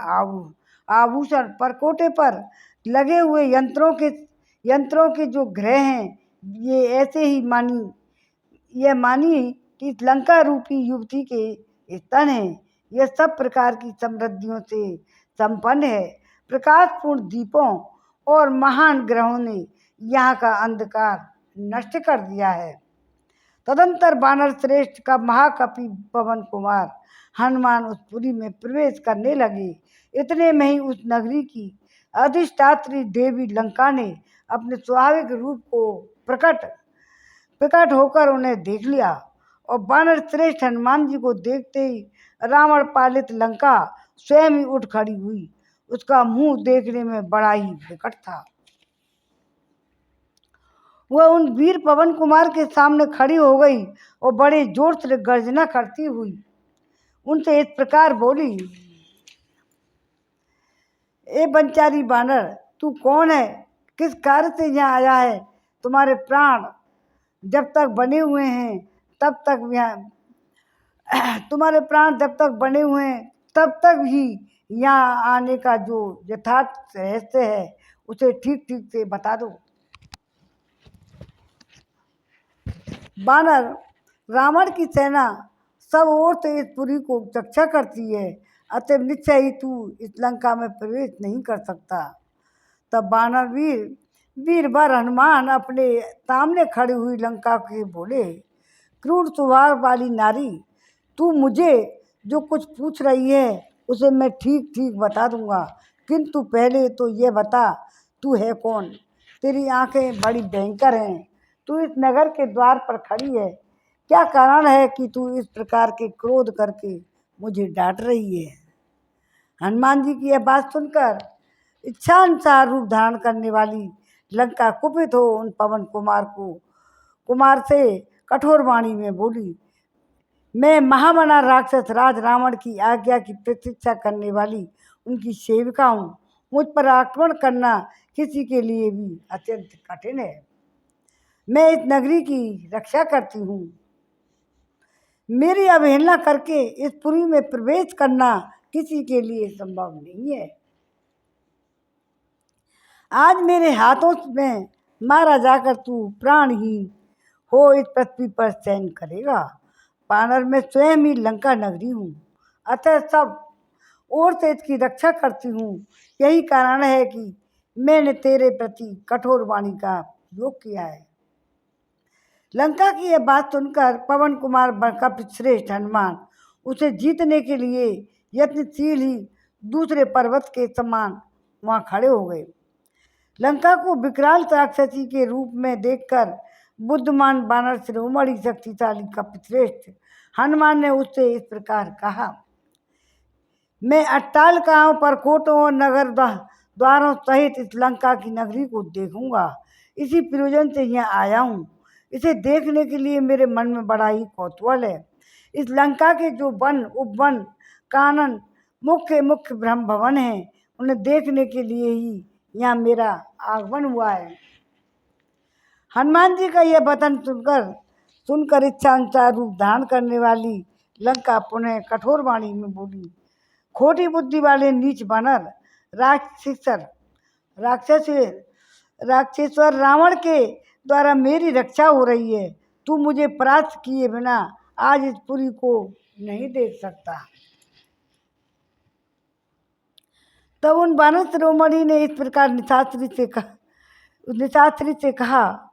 Speaker 2: आभूषण, परकोटे पर लगे हुए यंत्रों के जो ग्रह हैं, ये ऐसे ही मानी कि इस लंका रूपी युवती के स्तन हैं। यह सब प्रकार की समृद्धियों से संपन्न है। प्रकाशपूर्ण दीपों और महान ग्रहों ने यहाँ का अंधकार नष्ट कर दिया है। तदंतर वानर श्रेष्ठ का महाकपि पवन कुमार हनुमान उस पुरी में प्रवेश करने लगे। इतने में ही उस नगरी की अधिष्ठात्री देवी लंका ने अपने स्वाभाविक रूप को प्रकट होकर उन्हें देख लिया और वानर श्रेष्ठ हनुमान जी को देखते ही रावण पालित लंका स्वयं ही उठ खड़ी हुई। उसका मुंह देखने में बड़ा ही विकट था। वह उन वीर पवन कुमार के सामने खड़ी हो गई और बड़े जोर से गर्जना करती हुई उनसे इस प्रकार बोली, ए बंचारी बानर, तू कौन है? किस कार्य से यहाँ आया है? तुम्हारे प्राण जब तक बने हुए हैं तब तक ही यहाँ आने का जो यथार्थ रहस्य है उसे ठीक से बता दो। बानर, रावण की सेना सब ओर से इस पुरी को रक्षा करती है, अतः निश्चय ही तू इस लंका में प्रवेश नहीं कर सकता। तब बानर वीरवर हनुमान अपने सामने खड़ी हुई लंका के बोले, क्रूर स्वभाव वाली नारी, तू मुझे जो कुछ पूछ रही है उसे मैं ठीक बता दूंगा, किंतु पहले तो ये बता तू है कौन? तेरी आंखें बड़ी भयंकर हैं। तू इस नगर के द्वार पर खड़ी है। क्या कारण है कि तू इस प्रकार के क्रोध करके मुझे डांट रही है? हनुमान जी की यह बात सुनकर इच्छानुसार रूप धारण करने वाली लंका कुपित हो उन पवन कुमार से कठोर वाणी में बोली, मैं महामना राक्षस राज रावण की आज्ञा की प्रतीक्षा करने वाली उनकी सेविका हूँ। मुझ पर आक्रमण करना किसी के लिए भी अत्यंत कठिन है। मैं इस नगरी की रक्षा करती हूँ। मेरी अवहेलना करके इस पुरी में प्रवेश करना किसी के लिए संभव नहीं है। आज मेरे हाथों में मारा जाकर तू प्राणहीन हो इस पृथ्वी पर चैन करेगा। वानर मैं स्वयं ही लंका नगरी हूँ, अतः सब ओर से इसकी रक्षा करती हूँ। यही कारण है कि मैंने तेरे प्रति कठोर वाणी का योग किया है। लंका की यह बात सुनकर पवन कुमार कपिश्रेष्ठ हनुमान उसे जीतने के लिए यत्नशील ही दूसरे पर्वत के समान वहाँ खड़े हो गए। लंका को विकराल राक्षसी के रूप में देखकर बुद्धिमान बानर शिरोमणि शक्तिशाली कपिश्रेष्ठ हनुमान ने उससे इस प्रकार कहा, मैं अट्टालिकाओं पर कोटों और नगर द्वारों सहित इस लंका की नगरी को देखूंगा। इसी प्रयोजन से यहाँ आया हूँ। इसे देखने के लिए मेरे मन में बड़ा ही कौतूहल है। इस लंका के जो वन उपवन कानन मुख्य मुख्य ब्रह्म भवन हैं, उन्हें देखने के लिए ही यहाँ मेरा आगमन हुआ है। हनुमान जी का यह वचन सुनकर इच्छा अनुसार रूप धारण करने वाली लंका पुनः कठोर वाणी में बोली, खोटी बुद्धि वाले नीच बानर राक्षसेश्वर रावण के द्वारा मेरी रक्षा हो रही है। तू मुझे परास्त किए बिना आज इस पुरी को नहीं देख सकता। तब उन बानर शिरोमणि ने इस प्रकार निशाचरी से कहा,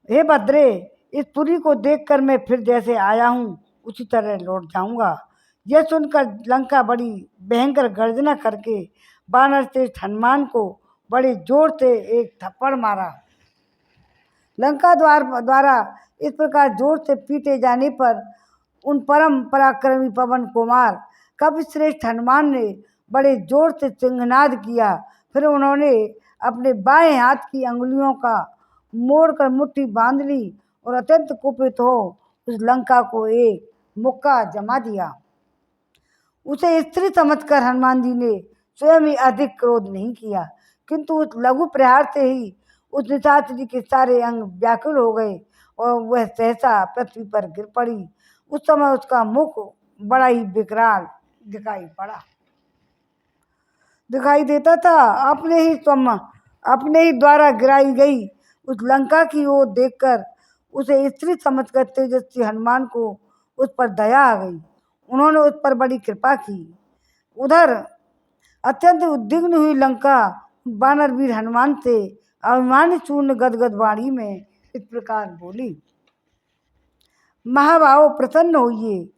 Speaker 2: हे भद्रे, इस पुरी को देखकर मैं फिर जैसे आया हूँ उसी तरह लौट जाऊंगा। यह सुनकर लंका बड़ी भयंकर गर्जना करके बानर श्रेष्ठ हनुमान को बड़े जोर से एक थप्पड़ मारा। लंका द्वारा इस प्रकार जोर से पीटे जाने पर उन परम पराक्रमी पवन कुमार कपिश्रेष्ठ हनुमान ने बड़े जोर से सिंहनाद किया। फिर उन्होंने अपने बाएं हाथ की अंगुलियों का मोड़कर मुट्ठी बांध ली और अत्यंत कुपित हो उस लंका को एक मुक्का जमा दिया। उसे स्त्री समझकर हनुमान जी ने स्वयं ही अधिक क्रोध नहीं किया, किंतु उस लघु प्रहार से ही उस निशाचरी के सारे अंग व्याकुल हो गए और वह सहसा पृथ्वी पर गिर पड़ी। उस समय उसका मुख बड़ा ही विकराल दिखाई देता था। अपने ही द्वारा गिराई गई उस लंका की ओर देखकर उसे स्त्री समझकर तेजस्वी हनुमान को उस पर दया आ गई। उन्होंने उस पर बड़ी कृपा की। उधर अत्यंत उद्विग्न हुई लंका बानर वीर हनुमान से अभिमानी चूर्ण गदगद वाणी में इस प्रकार बोली, महाभाव प्रसन्न होइए,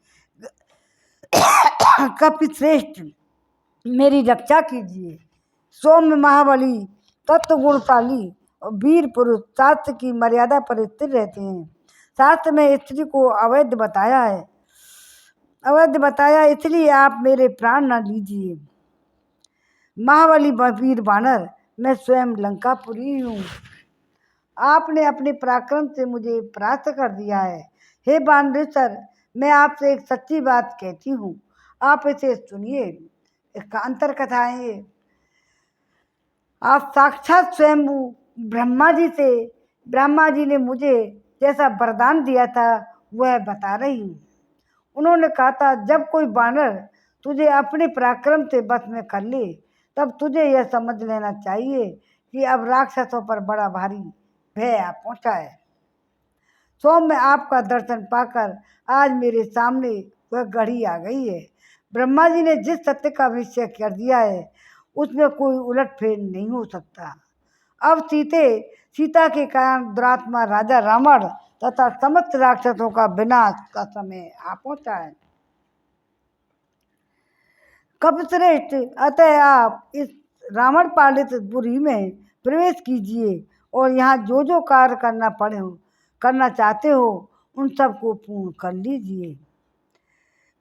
Speaker 2: कपिश्रेष्ठ मेरी रक्षा कीजिए। सौम्य महाबली तत्व गुणशाली और वीर पुरुष शास्त्र की मर्यादा पर स्थिर रहते हैं। शास्त्र में स्त्री को अवैध बताया, इसलिए आप मेरे प्राण न लीजिए। महाबली वीर बानर, मैं स्वयं लंकापुरी हूँ। आपने अपने पराक्रम से मुझे परास्त कर दिया है। हे बानरेश्वर, मैं आपसे एक सच्ची बात कहती हूँ, आप इसे सुनिए। इसका अंतर कथा है। आप साक्षात स्वयं ब्रह्मा जी ने मुझे जैसा वरदान दिया था वह बता रही हूँ। उन्होंने कहा था, जब कोई बानर तुझे अपने पराक्रम से बस में कर ले, तब तुझे यह समझ लेना चाहिए कि अब राक्षसों पर बड़ा भारी भय आ पहुँचा है। सौम्य आपका दर्शन पाकर आज मेरे सामने वह घड़ी आ गई है। ब्रह्मा जी ने जिस सत्य का निश्चय कर दिया है उसमें कोई उलटफेर नहीं हो सकता। अब सीता के कारण दुरात्मा राजा रावण तथा समस्त राक्षसों का विनाश का समय आ पहुंचा है। कपिश्रेष्ठ, अतः आप इस रावण पालित पुरी में प्रवेश कीजिए और यहाँ जो जो कार्य करना चाहते हो उन सब को पूर्ण कर लीजिए।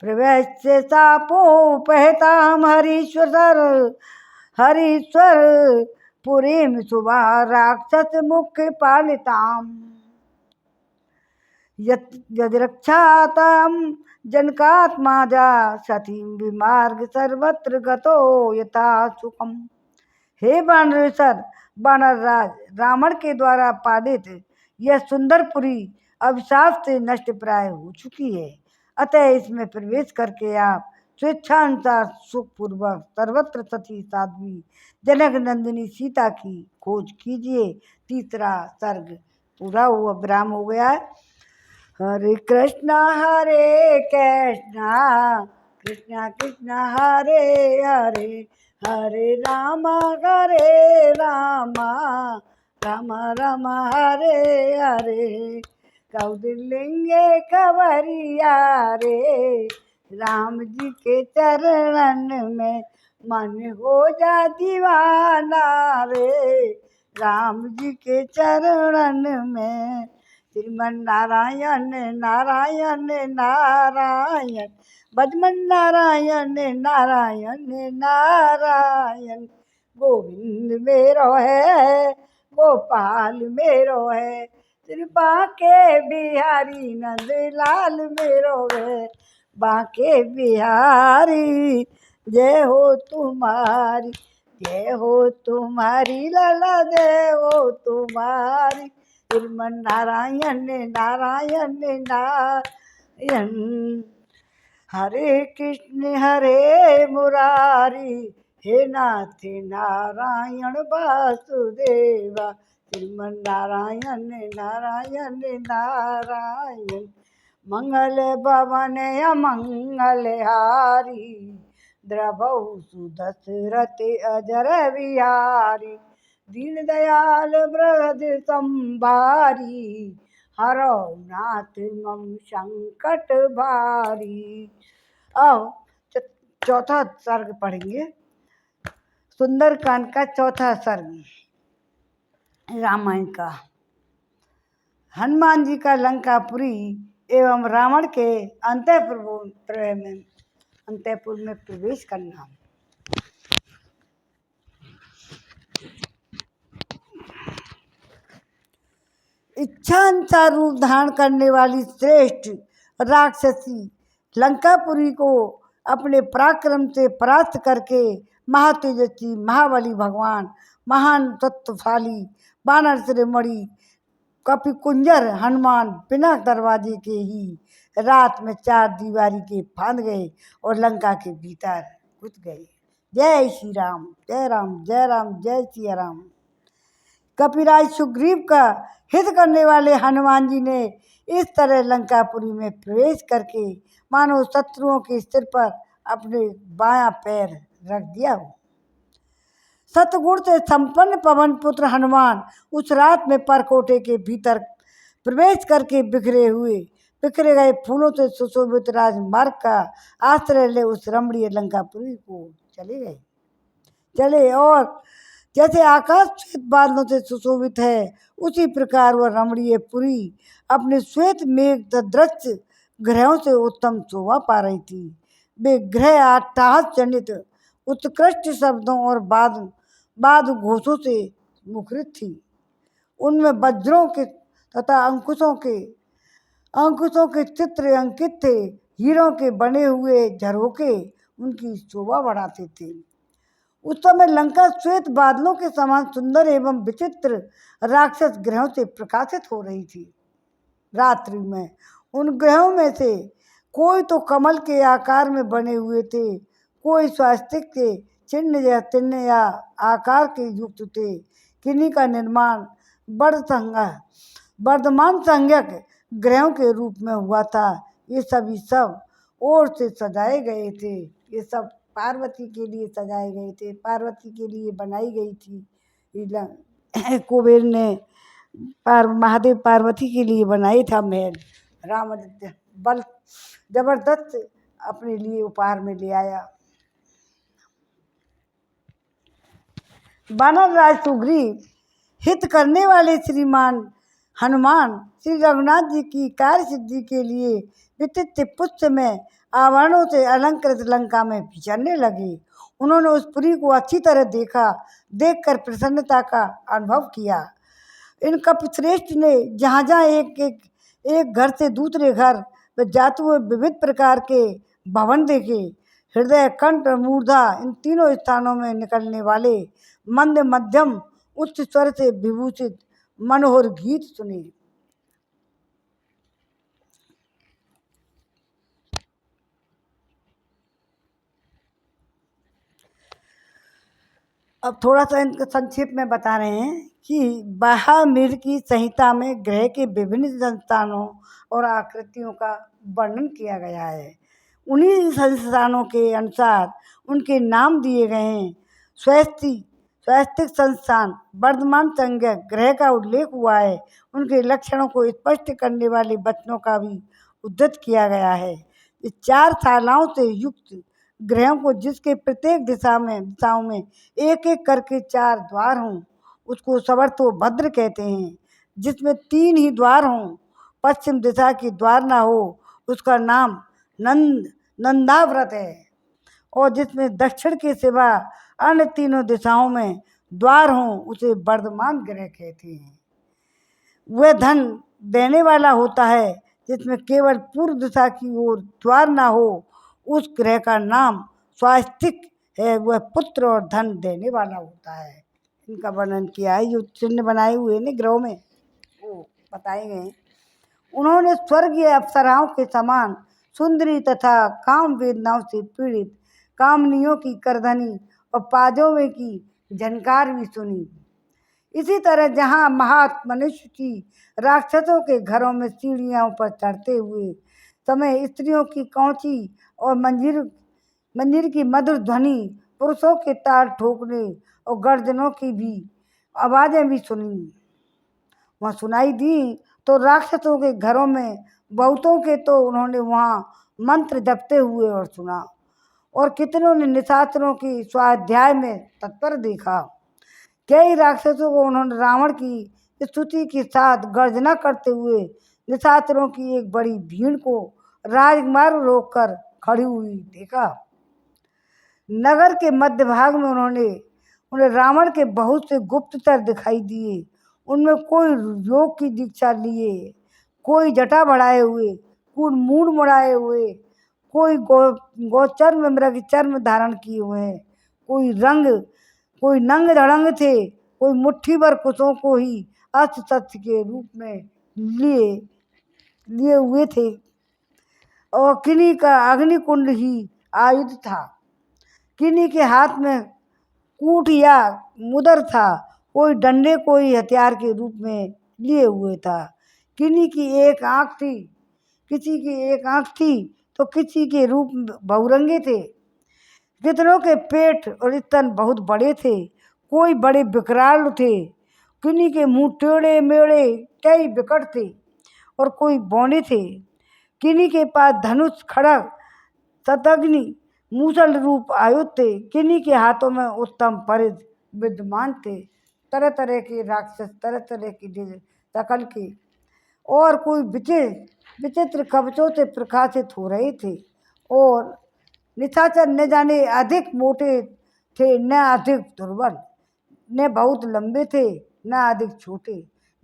Speaker 2: प्रवेश सापोपहताम हरीश्वर पुरीम शुभा राक्षस मुख्य पालिताम यदि रक्षाताम जनकात्मा जा सतीम विमार्ग सर्वत्र गतो यथा सुखम। हे बानरेश्वर, बानर राज रावण के द्वारा पालित यह सुंदरपुरी अभिशाप से नष्ट प्राय हो चुकी है, अतः इसमें प्रवेश करके आप स्वेच्छानुसार सुखपूर्वक सर्वत्र सती साध्वी जनक नंदिनी सीता की खोज कीजिए। तीसरा सर्ग पूरा हुआ, विराम हो गया है। हरे कृष्णा कृष्णा कृष्णा हरे हरे, हरे राम राम राम हरे हरे। कौदिलेंगे खबरिया रे, राम जी के चरणन में मन हो जा दीवाना रे, राम जी के चरणन में। श्रीमन नारायण नारायण नारायण, बजमन नारायण नारायण नारायण। गोविंद मेरो है गोपाल मेरो है, श्री बांके बिहारी नंद लाल मेरो है। बांके बिहारी जय हो तुम्हारी, जय हो तुम्हारी लाला, जय हो तुम्हारी। श्रीमन नारायण नारायण नारायण। हरे हरे मुरारी, हे नाथ नारायण वासुदेवा। श्रीमन नारायण नारायण नारायण। मंगल भवन अमंगल हारी, द्रवहु सुदशरथ अजर बिहारी। दीन दयाल वृहद संभारी, हरो नाथ मम संकट भारी। अब चौथा सर्ग पढ़ेंगे, सुंदरकांड का चौथा सर्ग रामायण का। हनुमान जी का लंकापुरी एवं रावण के अंतःपुर में प्रवेश करना। इच्छानुसार रूप धारण करने वाली श्रेष्ठ राक्षसी लंकापुरी को अपने पराक्रम से परास्त करके महातेजस्वी महाबली भगवान, महान तत्वशाली वानर शिरोमणि कपिकुंजर हनुमान बिना दरवाजे के ही रात में 4 दीवारी के फांद गए और लंका के भीतर घुस गए। जय श्री राम, जय राम, जय राम, जय सिया राम। कपिराज सुग्रीव का हित करने वाले हनुमान जी ने इस तरह लंकापुरी में प्रवेश करके मानो शत्रुओं के सिर पर अपने बायां पैर रख दिया हो। सतगुण से संपन्न पवन पुत्र हनुमान उस रात में परकोटे के भीतर प्रवेश करके बिखरे गए फूलों से सुशोभित राजमार्ग का आश्रय ले उस रमणीय लंकापुरी को चले और जैसे आकाश श्वेत बादलों से सुशोभित है, उसी प्रकार वह रमणीय पुरी अपने श्वेत मेघ सदृश ग्रहों से उत्तम शोभा पा रही थी। वे ग्रह अट्टहास जनित उत्कृष्ट शब्दों और बाद घोषों से मुखरित थी। उनमें वज्रों के तथा अंकुशों के चित्र अंकित थे। हीरों के बने हुए झरोखे उनकी शोभा बढ़ाते थे। उस समय लंका श्वेत बादलों के समान सुंदर एवं विचित्र राक्षस ग्रहों से प्रकाशित हो रही थी। रात्रि में उन ग्रहों में से कोई तो कमल के आकार में बने हुए थे, कोई स्वास्तिक के चिन्ह या आकार के युक्त थे। किन्हीं का निर्माण वर्धमान संज्ञक ग्रहों के रूप में हुआ था। ये सब ओर से सजाए गए थे। ये सब पार्वती के लिए सजाए गए थे, पार्वती के लिए बनाई गई थी। कुबेर ने महादेव पार्वती के लिए बनाई था महल। राम बल जबरदस्त अपने लिए उपहार में ले आया। वानर राज सुग्रीव हित करने वाले श्रीमान हनुमान श्री रघुनाथ जी की कार्य सिद्धि के लिए विचित्र पुष्प में आभरणों से अलंकृत लंका में विचरने लगे। उन्होंने उस पुरी को अच्छी तरह देखकर प्रसन्नता का अनुभव किया। इन कपिश्रेष्ठ ने जहाँ जहाँ एक घर से दूसरे घर में जाते हुए विविध प्रकार के भवन देखे। हृदय, कंठ और मूर्धा इन तीनों स्थानों में निकलने वाले मंद मध्यम उच्च स्वर से विभूषित मनोहर गीत सुने। अब थोड़ा सा इनका संक्षेप में बता रहे हैं कि महावीर की संहिता में ग्रह के विभिन्न संस्थानों और आकृतियों का वर्णन किया गया है। उन्हीं संस्थानों के अनुसार उनके नाम दिए गए हैं। स्वस्तिक संस्थान वर्धमान संज्ञक ग्रह का उल्लेख हुआ है। उनके लक्षणों को स्पष्ट करने वाले वचनों का भी उद्धृत किया गया है। इस 4 शालाओं से युक्त ग्रहों को जिसके प्रत्येक दिशाओं में एक एक करके 4 द्वार हों उसको समर्थो भद्र कहते हैं। जिसमें 3 ही द्वार हों, पश्चिम दिशा की द्वार ना हो उसका नाम नंदाव्रत है। और जिसमें दक्षिण के सिवा अन्य तीनों दिशाओं में द्वार हों उसे वर्धमान ग्रह कहते हैं। वह धन देने वाला होता है। जिसमें केवल पूर्व दिशा की ओर द्वार ना हो उस ग्रह का नाम स्वास्तिक है। वह पुत्र और धन देने वाला होता है। इनका वर्णन किया है। जो चिन्ह बनाए हुए ने ग्रहों में वो बताए गए। उन्होंने स्वर्गीय अप्सराओं के समान सुंदरी तथा काम वेदनाओं से पीड़ित कामनियों की करधनी और पादों में की झनकार भी सुनी। इसी तरह जहाँ मनुष्य की राक्षसों के घरों में सीढ़ियों पर चढ़ते हुए समय स्त्रियों की कौंची और मंजीर की मधुर ध्वनि, पुरुषों के ताल ठोकने और गर्जनों की भी आवाज़ें भी सुनी वहाँ सुनाई दी। तो राक्षसों के घरों में बहुतों के तो उन्होंने वहाँ मंत्र जपते हुए और सुना, और कितनों ने निशाचरों की स्वाध्याय में तत्पर देखा। कई राक्षसों को उन्होंने रावण की स्तुति के साथ गर्जना करते हुए निशाचरों की एक बड़ी भीड़ को राजमार्ग रोककर खड़ी हुई देखा। नगर के मध्य भाग में उन्हें रावण के बहुत से गुप्तचर दिखाई दिए। उनमें कोई योग की दीक्षा लिए, कोई जटा बढ़ाए हुए, कोई मूड मुड़ाए हुए, कोई गोचर्म मृग चर्म धारण किए हुए हैं, कोई नंग धड़ंग थे, कोई मुट्ठी भर कुशों को ही अस्त्र शस्त्र के रूप में लिए हुए थे, और किन्हीं का अग्निकुंड ही आयुध था। किन्हीं के हाथ में कूट या मुदर था, कोई डंडे कोई हथियार के रूप में लिए हुए था। किसी की एक आँख थी तो किसी के रूप बहुरंगे थे। कितनों के पेट और स्तन बहुत बड़े थे, कोई बड़े विकराल थे। किन्हीं के मुंह टेढ़े मेढ़े कई विकट थे और कोई बौने थे। किन्हीं के पास धनुष खड़ग शतघ्नि मूसल रूप आयुध थे। किन्हीं के हाथों में उत्तम परिध विद्यमान थे। तरह तरह के राक्षस, तरह तरह की शकल के, और कोई विचित्र कवचों से प्रकाशित हो रहे थे। और निशाचर न जाने अधिक मोटे थे न अधिक दुर्बल, न बहुत लंबे थे न अधिक छोटे,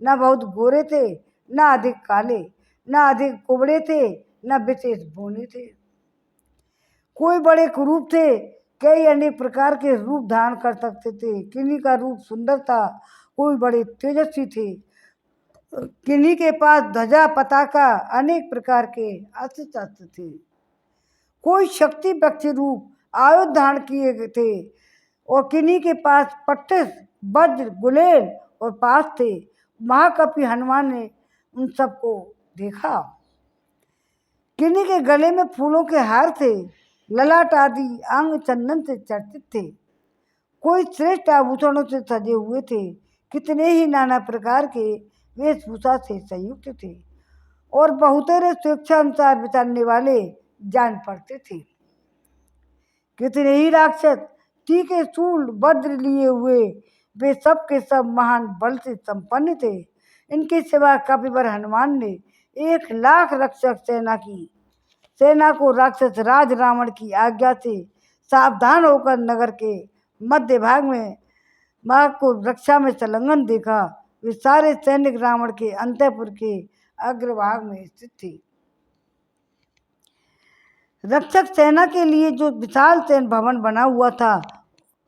Speaker 2: न बहुत गोरे थे न अधिक काले, न अधिक कुबड़े थे न विशेष बौने थे। कोई बड़े कुरूप थे, कई अनेक प्रकार के रूप धारण कर सकते थे। किन्हीं का रूप सुंदर था, कोई बड़े तेजस्वी थे। किन्हीं के पास ध्वजा पताका अनेक प्रकार के अस्त्र शस्त्र थे। कोई शक्ति पक्ष रूप आयुध धारण किए थे, और किन्हीं के पास पट्टिस वज्र गुलेल और पास थे। महाकपि हनुमान ने उन सबको देखा। किन्हीं के गले में फूलों के हार थे, ललाट आदि अंग चंदन से चर्चित थे। कोई श्रेष्ठ आभूषणों से सजे हुए थे, कितने ही नाना प्रकार के वेशभूषा से संयुक्त थे, और बहुतेरे स्वेच्छानुसार विचरने वाले जान पड़ते थे। कितने ही राक्षस तीखे शूल वज्र लिए हुए, वे सब के सब महान बल से संपन्न थे। इनके सिवा कपिवर हनुमान ने 1,00,000 रक्षक सेना को राक्षस राज रावण की आज्ञा से सावधान होकर नगर के मध्य भाग में माँ को रक्षा में संलग्न देखा। वे सारे सैनिक रावण के अंतःपुर के अग्रभाग में स्थित थे। रक्षक सेना के लिए जो विशाल सैन्य भवन बना हुआ था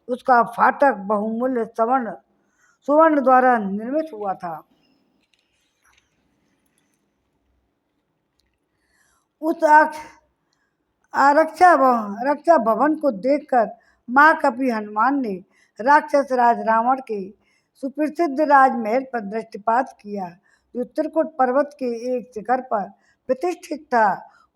Speaker 2: उसका फाटक बहुमूल्य सुवर्ण द्वारा निर्मित हुआ था। उस रक्षा भवन को देखकर महाकपि हनुमान ने राक्षस राज रावण के सुप्रसिद्ध राजमहल पर दृष्टिपात किया, जो त्रिकुट पर्वत के एक शिखर पर प्रतिष्ठित था।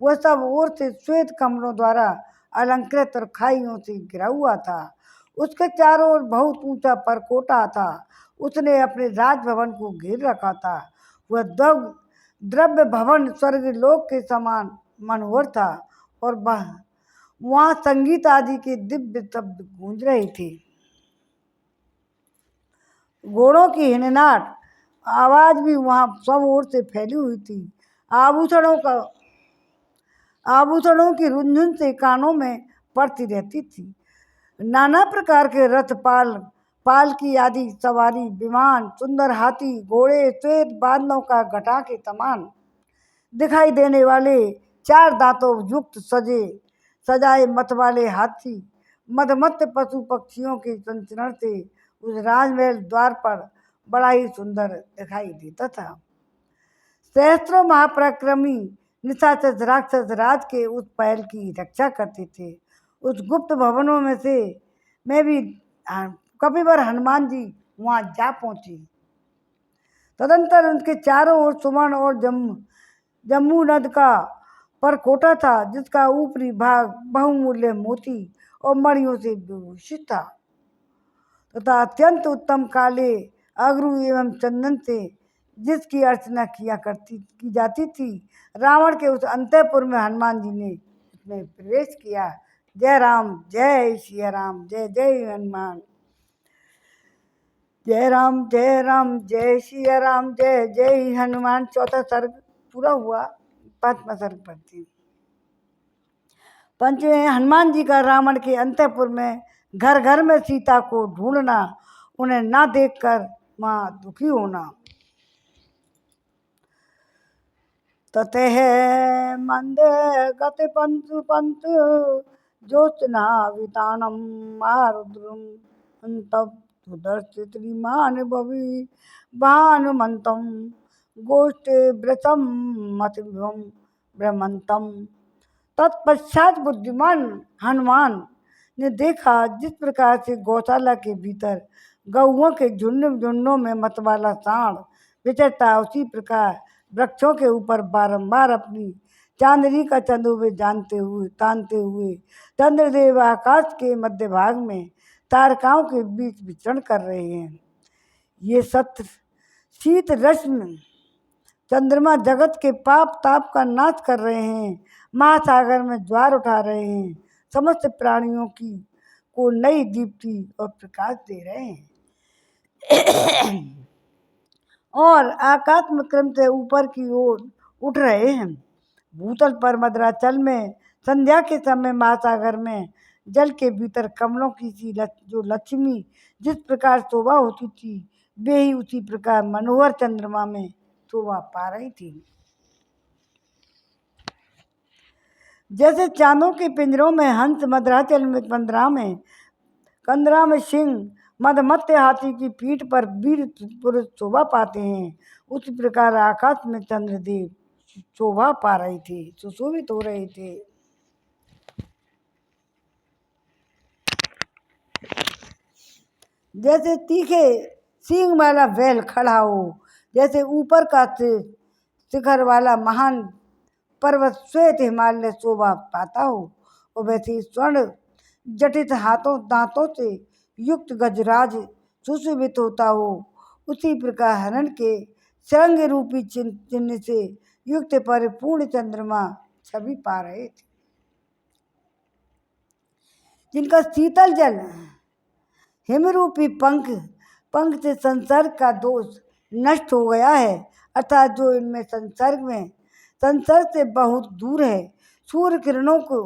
Speaker 2: वह सब ओर से श्वेत कमलों द्वारा अलंकृत और खाइयों से घिरा हुआ था। उसके चारों ओर बहुत ऊंचा परकोटा था। उसने अपने राजभवन को घेर रखा था। वह द्रव्य भवन स्वर्ग लोक के समान मनोहर था और वहाँ संगीत आदि के दिव्य शब्द गूंज रहे थे। घोड़ों की हिननाट आवाज भी वहाँ सब ओर से फैली हुई थी। आभूषणों की रुंझुन से कानों में पड़ती रहती थी। नाना प्रकार के रथ, पालकी आदि सवारी, विमान, सुंदर हाथी, घोड़े, श्वेत बादलों का घटा के समान दिखाई देने वाले, 4 दांतों युक्त सजाए मत वाले हाथी, मदमस्त पशु पक्षियों के संचरण से उस राजमहल द्वार पर बड़ा ही सुंदर दिखाई देता था। सहस्त्रों महापराक्रमी निशाचर राक्षस राज के उस पहल की रक्षा करते थे। उस गुप्त भवनों में से मैं भी कपिवर हनुमान जी वहाँ जा पहुँचे। तदंतर उनके चारों ओर सुवर्ण और जम्मू नद का परकोटा था, जिसका ऊपरी भाग बहुमूल्य मोती और मणियों से विभूषित था तथा अत्यंत उत्तम काले अगरू एवं चंदन से जिसकी अर्चना की जाती थी। रावण के उस अंतःपुर में हनुमान जी ने उसमें प्रवेश किया। जय राम, जय सिया राम, जय जय हनुमान। जय राम, जय राम, जय सिया राम, जय जय हनुमान। 4था सर्ग पूरा हुआ। 5वां सर्ग पढ़ती हूँ। पंचवें हनुमान जी का रावण के अंतःपुर में घर घर में सीता को ढूंढना, उन्हें ना देखकर मां दुखी होना। ततः मंद गति पंत ज्योत्सना वितानम आरुद्रम तब सुदर्शित मान भवि भानुमंतम गोष्ठे व्रतम मतिभम ब्रह्मंतम। तत्पश्चात बुद्धिमान हनुमान ने देखा जिस प्रकार से गौशाला के भीतर गौओं के झुंडों में मतवाला सांड विचरता, उसी प्रकार वृक्षों के ऊपर बारंबार अपनी चांदनी का चंदोबे तानते हुए चंद्रदेव आकाश के मध्य भाग में तारकाओं के बीच विचरण कर रहे हैं। ये सत्र शीत रश्मि चंद्रमा जगत के पाप ताप का नाश कर रहे हैं, महासागर में ज्वार उठा रहे हैं, समस्त प्राणियों को नई दीप्ति और प्रकाश दे रहे हैं और आकाश में क्रम से ऊपर की ओर उठ रहे हैं। भूतल पर मद्राचल में संध्या के समय महासागर में जल के भीतर कमलों की सी जो लक्ष्मी जिस प्रकार शोभा होती थी, वे ही उसी प्रकार मनोहर चंद्रमा में शोभा पा रही थी। जैसे चांदों के पिंजरों में हंस, मद्राचल में कंदरा में सिंह, मदमत्य हाथी की पीठ पर वीर पुरुष शोभा पाते हैं, उसी प्रकार आकाश में चंद्रदेव शोभा पा रहे थे, सुशोभित हो रहे थे। जैसे तीखे सींग वाला बैल खड़ा हो, जैसे ऊपर का शिखर वाला महान पर्वत श्वेत हिमालय शोभा पाता हो, और वैसे स्वर्ण जटित दांतों से युक्त गजराज सुशोभित होता हो, उसी प्रकार हरण के सरंग रूपी चिन्ह से युक्त परिपूर्ण चंद्रमा छवि पा रहे थे, जिनका शीतल जल हिमरूपी पंख से संसर्ग का दोष नष्ट हो गया है, अर्थात जो इनमें संसर्ग से बहुत दूर है। सूर्य किरणों को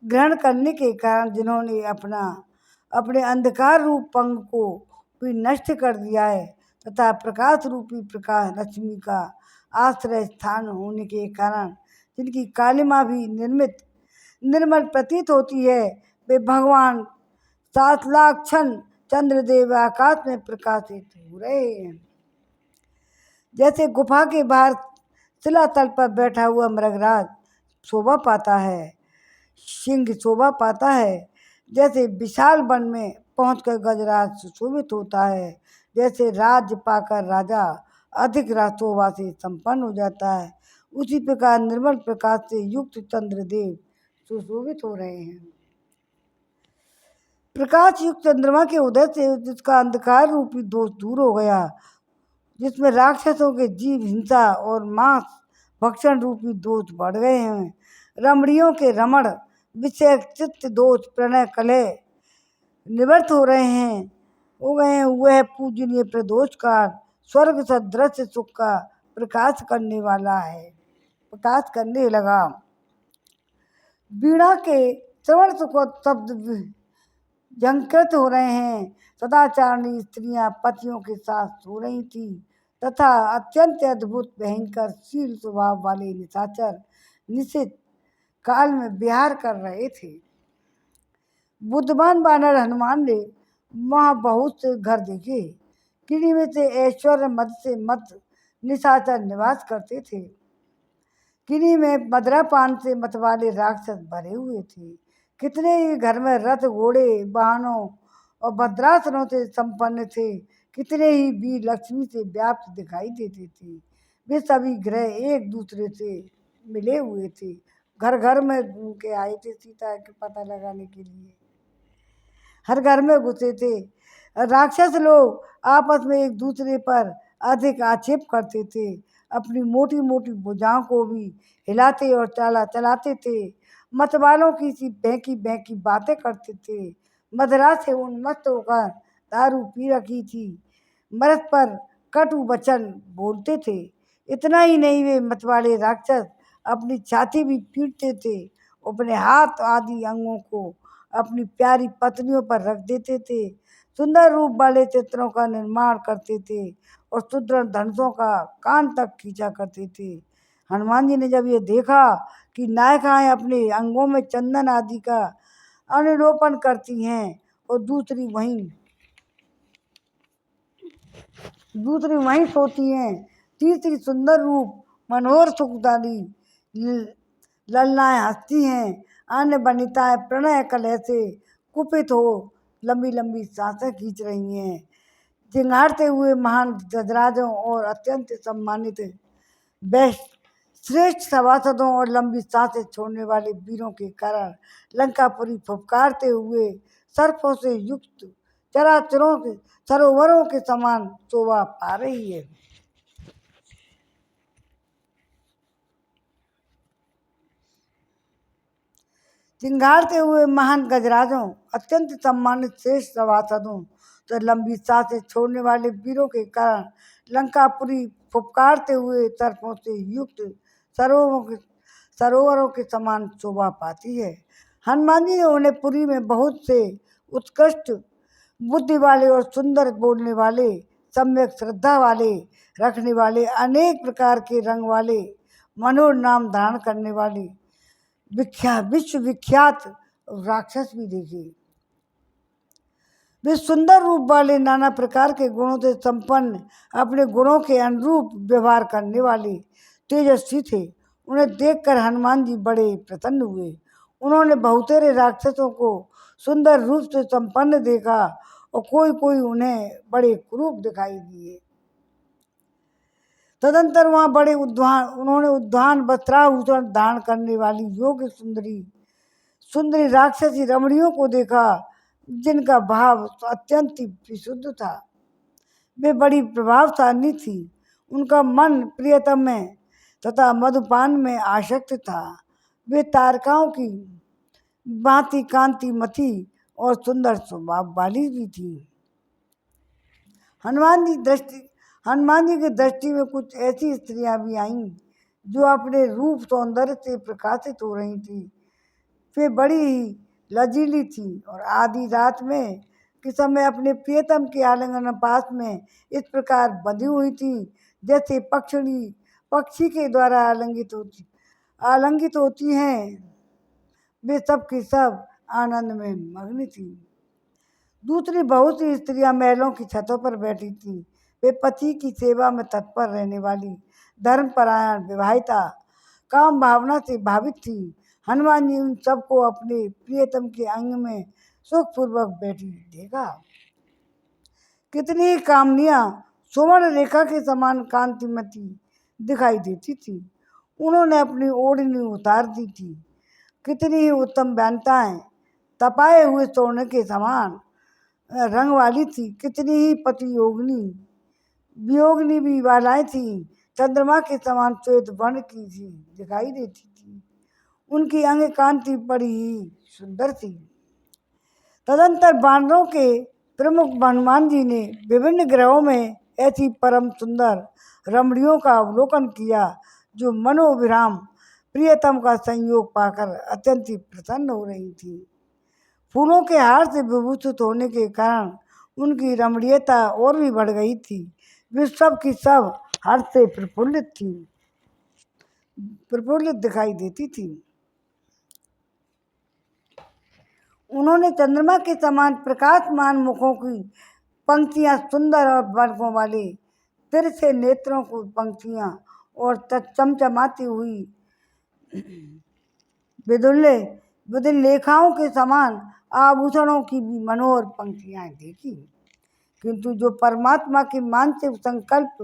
Speaker 2: ग्रहण करने के कारण जिन्होंने अपने अंधकार रूप पंख को भी नष्ट कर दिया है, तथा प्रकाश रूपी प्रकाश लक्ष्मी का आश्रय स्थान होने के कारण जिनकी कालिमा भी निर्मल प्रतीत होती है, वे भगवान 7 लाख क्षण चंद्रदेव आकाश में प्रकाशित हो रहे हैं। जैसे गुफा के बाहर शिलातल पर बैठा हुआ मृगराज शोभा पाता है, सिंह शोभा पाता है, जैसे विशाल वन में पहुंचकर गजराज सुशोभित होता है। जैसे राज्य पाकर राजा अधिक शोभा से संपन्न हो जाता है, उसी प्रकार निर्मल प्रकाश से युक्त चंद्रदेव सुशोभित हो रहे हैं। प्रकाश युक्त चंद्रमा के उदय से जिसका अंधकार रूपी दोष दूर हो गया, जिसमें राक्षसों के जीव हिंसा और मांस भक्षण रूपी दोष बढ़ गए हैं, रमणियों के रमण विषय चित्त दोष प्रणय कलह निवृत्त हो रहे हैं, हो गए हैं। वह पूजनीय प्रदोष का स्वर्ग सदृश सुख का प्रकाश करने वाला है, प्रकाश करने लगा। वीणा के श्रवण सुख शब्द झंकृत हो रहे हैं। सदाचारणी स्त्रियां पतियों के साथ सो रही थी तथा अत्यंत अद्भुत भयंकर शील स्वभाव वाले निशाचर निश्चित काल में विहार कर रहे थे। बुद्धिमान बानर हनुमान ने वहाँ बहुत से घर देखे, किन्हीं में से ऐश्वर्य मद से मत निशाचर निवास करते थे, किन्हीं में मदरापान से मतवाले राक्षस भरे हुए थे। कितने ही घर में रथ घोड़े वाहनों और भद्रासनों से संपन्न थे, कितने ही वीर लक्ष्मी से व्याप्त दिखाई देते थे। वे सभी ग्रह एक दूसरे से मिले हुए थे, घर घर में घूम के आए थे सीता के पता लगाने के लिए, हर घर में घुसे थे। राक्षस लोग आपस में एक दूसरे पर अधिक आक्षेप करते थे, अपनी मोटी मोटी भुजाओं को भी हिलाते और चलाते थे, मतवालों की सी बहकी बहकी बातें करते थे, मदरा से उन्मत्त होकर दारू पी रखी थी, मरद पर कटु वचन बोलते थे। इतना ही नहीं, वे मतवाले राक्षस अपनी छाती भी पीटते थे, अपने हाथ आदि अंगों को अपनी प्यारी पत्नियों पर रख देते थे, सुंदर रूप वाले चित्रों का निर्माण करते थे और सुदृढ़ धनुषों का कान तक खींचा करते थे। हनुमान जी ने जब ये देखा कि नायिकाएं अपने अंगों में चंदन आदि का अनुरोपण करती हैं और दूसरी वहीं सोती हैं, तीसरी सुंदर रूप मनोहर सुखदानी ललनाएं हंसती हैं, अन्य वनिताएं प्रणय कलह से कुपित हो लंबी लंबी सांसें खींच रही हैं, चिंगारते हुए महान गजराजों और अत्यंत सम्मानित श्रेष्ठ सभासदों और लंबी सांसें छोड़ने वाले वीरों के कारण लंकापुरी फुफकारते हुए सर्पों से युक्त चराचरों के सरोवरों के समान शोभा पा रही है। चिंगारते हुए महान गजराजों अत्यंत सम्मानित श्रेष्ठ सभासदों तो लंबी सांसें छोड़ने वाले वीरों के कारण लंकापुरी फुफकारते हुए सर्पों से युक्त सरोवरों के समान शोभा पाती है। हनुमान जी ने उन्हें पुरी में बहुत से उत्कृष्ट बुद्धि वाले और सुंदर बोलने वाले, सम्यक श्रद्धा वाले रखने वाले, अनेक प्रकार के रंग वाले, मनोहर नाम धारण करने वाले विश्व विख्यात राक्षस भी देखे। वे सुंदर रूप वाले, नाना प्रकार के गुणों से संपन्न, अपने गुणों के अनुरूप व्यवहार करने वाले तेजस्वी थे। उन्हें देखकर हनुमान जी बड़े प्रसन्न हुए। उन्होंने बहुतेरे राक्षसों को सुंदर रूप से संपन्न देखा और कोई कोई उन्हें बड़े कुरूप दिखाई दिए। तदंतर वहाँ उन्होंने उद्यान वस्त्राभूषण धारण करने वाली योग्य सुंदरी राक्षसी रमणियों को देखा, जिनका भाव अत्यंत विशुद्ध था। वे बड़ी प्रभावशाली थी, उनका मन प्रियतम में तथा मधुपान में आसक्त था। वे तारकाओं की भांति कांतिमती और सुंदर स्वभाव वाली भी थी। हनुमान जी की दृष्टि में कुछ ऐसी स्त्रियां भी आईं जो अपने रूप सौंदर्य से प्रकाशित हो रही थी। वे बड़ी ही लजीली थी और आधी रात में के समय अपने प्रियतम के आलिंगन पास में इस प्रकार बंधी हुई थी जैसे पक्षी के द्वारा आलिंगित होती हैं। वे सब की सब आनंद में मग्न थी। दूसरी बहुत सी स्त्रियां महलों की छतों पर बैठी थीं। वे पति की सेवा में तत्पर रहने वाली, धर्मपरायण, विवाहिता, काम भावना से भावित थी। हनुमान जी उन सबको अपने प्रियतम के अंग में सुखपूर्वक बैठी देखा। कितनी ही कामनियाँ सुवर्ण रेखा के समान कांतिमती दिखाई देती थी। उन्होंने अपनी ओढ़नी उतार दी थी। कितनी ही उत्तम बयानताएँ तपाए हुए सोने के समान रंग वाली थी। कितनी ही पति योगिनी वियोगिनी भी बालाएँ थी, चंद्रमा के समान श्वेत वर्ण की थी दिखाई देती थी। उनकी अंग कांति बड़ी ही सुंदर थी। तदंतर वानरों के प्रमुख हनुमान जी ने विभिन्न ग्रहों में ऐसी परम सुंदर रमणियों का अवलोकन किया जो मनोविराम प्रियतम का संयोग पाकर अत्यंत ही प्रसन्न हो रही थी। फूलों के हार से विभूषित होने के कारण उनकी रमणीयता और भी बढ़ गई थी। वे सब की सब हर्ष से प्रफुल्लित दिखाई देती थी। उन्होंने चंद्रमा के समान प्रकाशमान मुखों की पंक्तियां सुंदर और वर्गों वाले तिरछे नेत्रों को पंक्तियां और चमचमाती हुई विदुल लेखाओं के समान आभूषणों की भी मनोहर पंक्तियां देखी। किंतु जो परमात्मा के मानसिक संकल्प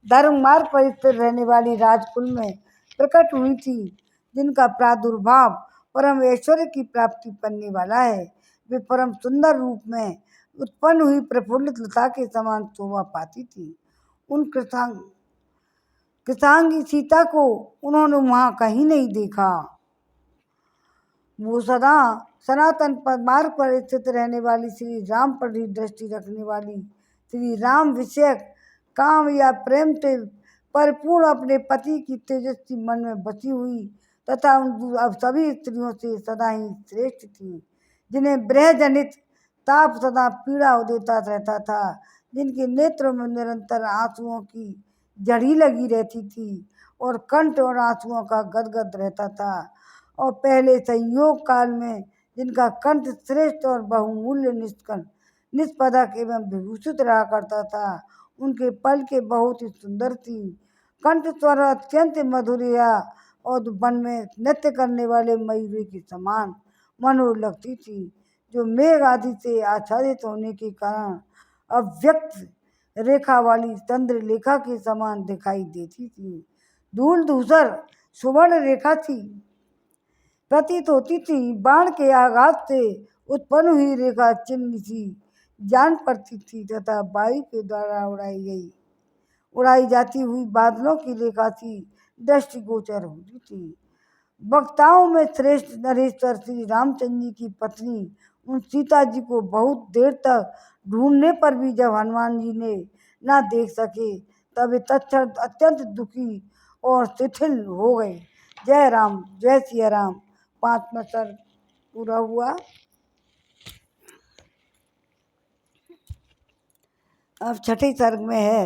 Speaker 2: धर्म मार्ग पर स्थिर रहने वाली राजकुल में प्रकट हुई थी, जिनका प्रादुर्भाव परम ऐश्वर्य की प्राप्ति करने वाला है, वे परम सुंदर रूप में उत्पन्न हुई प्रफुल्लित लता के समान शोभा पाती थी। उन कृतांगी सीता को उन्होंने वहाँ कहीं नहीं देखा। वो सदा सनातन मार्ग पर स्थित रहने वाली श्री राम पर ही दृष्टि रखने वाली, श्री राम विषयक काम या प्रेम से परिपूर्ण अपने पति की तेजस्वी मन में बसी हुई तथा उन सभी स्त्रियों से सदा ही श्रेष्ठ थी, जिन्हें ब्रह जनित ताप सदा पीड़ा देता रहता था, जिनके नेत्रों में निरंतर आंसुओं की जड़ी लगी रहती थी और कंठ और आंसुओं का गदगद रहता था, और पहले संयोग काल में जिनका कंठ श्रेष्ठ और बहुमूल्य निष्पदक एवं विभूषित रहा करता था, उनके पल के बहुत ही सुंदर थी। कंठ स्वर अत्यंत मधुरिया और वन में नृत्य करने वाले मयूरी के समान मनोहर लगती थी, जो मेघ आदि से आच्छादित होने के कारण अव्यक्त रेखा वाली चंद्र लेखा के समान दिखाई देती थी। धूल धूसर सुवर्ण रेखा थी प्रतीत होती थी। बाण के आघात से उत्पन्न हुई रेखा चिन्ह सी जान पड़ती थी तथा वायु के द्वारा उड़ाई जाती हुई बादलों की रेखा सी दृष्टिगोचर होती थी। वक्ताओं में श्रेष्ठ नरेश्वर श्री रामचंद्र जी की पत्नी उन सीता जी को बहुत देर तक ढूंढने पर भी जब हनुमान जी ने ना देख सके, तब वे तत्क्षण अत्यंत दुखी और शिथिल हो गए। जय राम, जय सिया राम। 5वां सर्ग पूरा हुआ। अब छठे सर्ग में है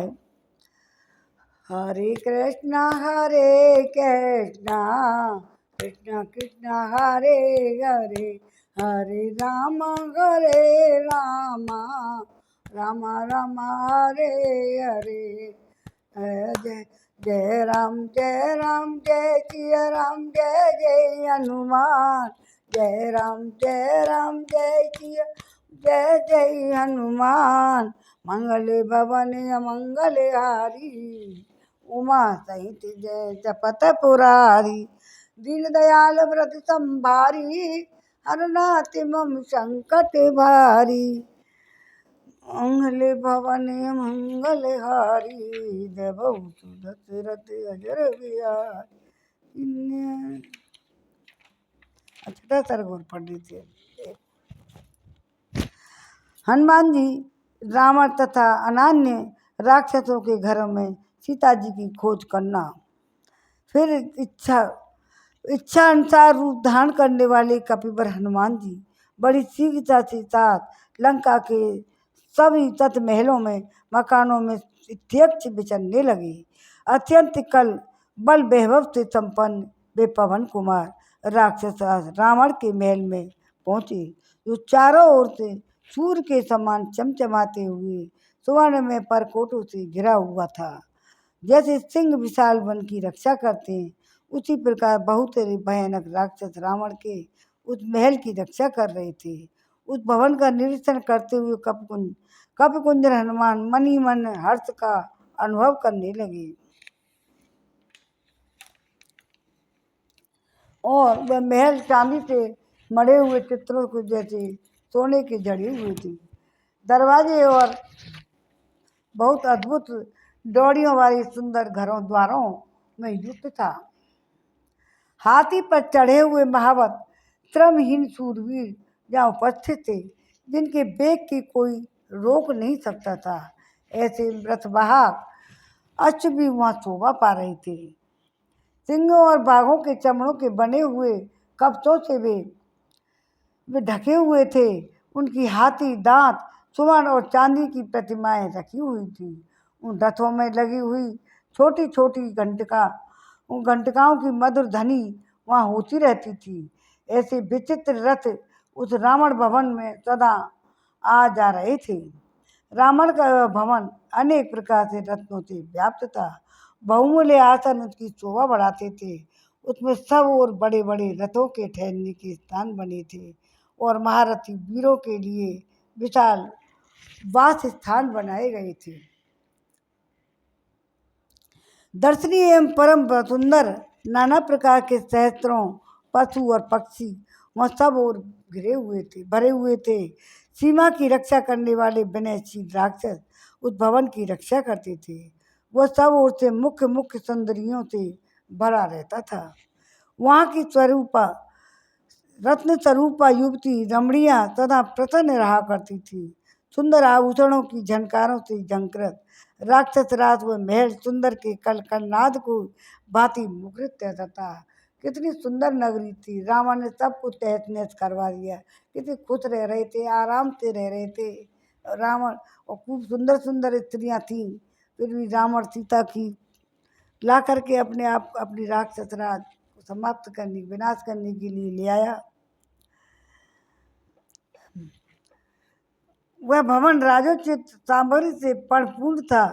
Speaker 2: हरे कृष्णा कृष्णा कृष्णा हरे हरे, हरे राम राम राम हरे हरे। जय जय राम जय सिया राम, जय जय हनुमान। जय राम जय सिया जय जय हनुमान। मंगल भवन मंगल हारी, उमा सहित जय जपत पुरारी। दीन दयाल व्रत संभारी, हरनाथ मम संकट भारी। मंगल भवन मंगल हारी, जय बहुत दशरथ अजर बिहारी। अच्छा सर्ग और पढ़ लीजिए। हनुमान जी रावण तथा अन्य राक्षसों के घरों में सीता जी की खोज करना। फिर इच्छा अनुसार रूप धारण करने वाले कपिवर हनुमान जी बड़ी शीघ्रता के साथ लंका के सभी तट महलों में मकानों में यथेच्छ विचरने लगे। अत्यंत कल बल वैभव से संपन्न वे पवन कुमार राक्षस रावण के महल में पहुँचे, जो चारों ओर से सूर्य के समान चमचमाते हुए सुवर्ण में परकोटों से घिरा हुआ था। जैसे सिंह विशाल वन की रक्षा करते हैं, उसी प्रकार बहुत भयानक राक्षस रावण के उस महल की रक्षा कर रहे थे। उस भवन का निरीक्षण करते हुए कपिकुंजर हनुमान मन ही मन हर्ष का अनुभव करने लगे और वह महल चांदी से मढ़े हुए चित्रों को जैसे सोने के जड़े हुए थे। दरवाजे और बहुत अद्भुत डोरियों वाली सुंदर घरों द्वारों में युक्त था। हाथी पर चढ़े हुए महावत त्रमहीन सूरवीर जहाँ उपस्थित थे, जिनके वेग की कोई रोक नहीं सकता था। ऐसे रथवाहक अश्व भी वहाँ शोभा पा रहे थे। सिंहों और बाघों के चमड़ों के बने हुए कवचों से वे ढके हुए थे। उनकी हाथी दांत सुवर्ण और चांदी की प्रतिमाएं रखी हुई थी। उन रथों में लगी हुई छोटी छोटी उन घंटिकाओं की मधुर ध्वनि वहाँ होती रहती थी। ऐसे विचित्र रथ उस रावण भवन में सदा आ जा रहे थे। रावण का भवन अनेक प्रकार से रत्नों से व्याप्त था। बहुमूल्य आसन उसकी शोभा बढ़ाते थे। उसमें सब और बड़े बड़े रथों के ठहरने के स्थान बने थे और महारथी वीरों के लिए विशाल वास स्थान बनाए गए थे। दर्शनीय एवं परम सुंदर नाना प्रकार के सहस्त्रों पशु और पक्षी वहाँ सब और भरे हुए थे। सीमा की रक्षा करने वाले विनयशील राक्षस उस भवन की रक्षा करते थे। वह सब ओर से मुख्य मुख्य सुंदरियों से भरा रहता था। वहाँ की रत्न स्वरूपा युवती रमणियाँ सदा प्रसन्न रहा करती थी। सुंदर आभूषणों की झनकारों से झंकृत राक्षस राज व महल सुंदर के कलकलनाद को भांति मुखरित रहता था। कितनी सुंदर नगरी थी। रावण ने सब कुछ तहस नहस करवा दिया। कितने खुश रह रहे थे, आराम से रह रहे थे रावण, और खूब सुंदर सुंदर स्त्रियां थीं। फिर भी रावण सीता की ला करके अपनी राक्षस राज को समाप्त करने, विनाश करने के लिए ले आया। वह भवन राजोचित सामग्री से परिपूर्ण था।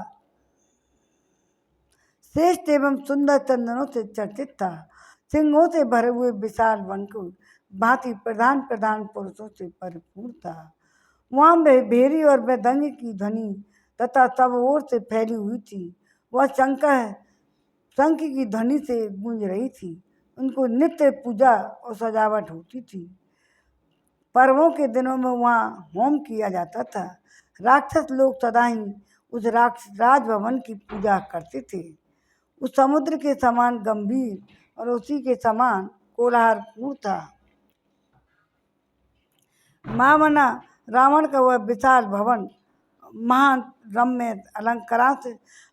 Speaker 2: श्रेष्ठ एवं सुंदर चंदनों से चर्चित था। सिंहों से भरे हुए विशाल वन को भांति प्रधान प्रधान पुरुषों से परिपूर्ण था। वहाँ में भेरी और मृदंग की ध्वनि तथा सब ओर से फैली हुई थी। वह शंख की ध्वनि से गूंज रही थी। उनको नित्य पूजा और सजावट होती थी। पर्वों के दिनों में वहाँ होम किया जाता था। राक्षस लोग सदा ही उस राजभवन की पूजा करते थे। उस समुद्र के समान गंभीर और उसी के समान कोलाहलपूर्ण था। महामना रावण का वह विशाल भवन महान रम्य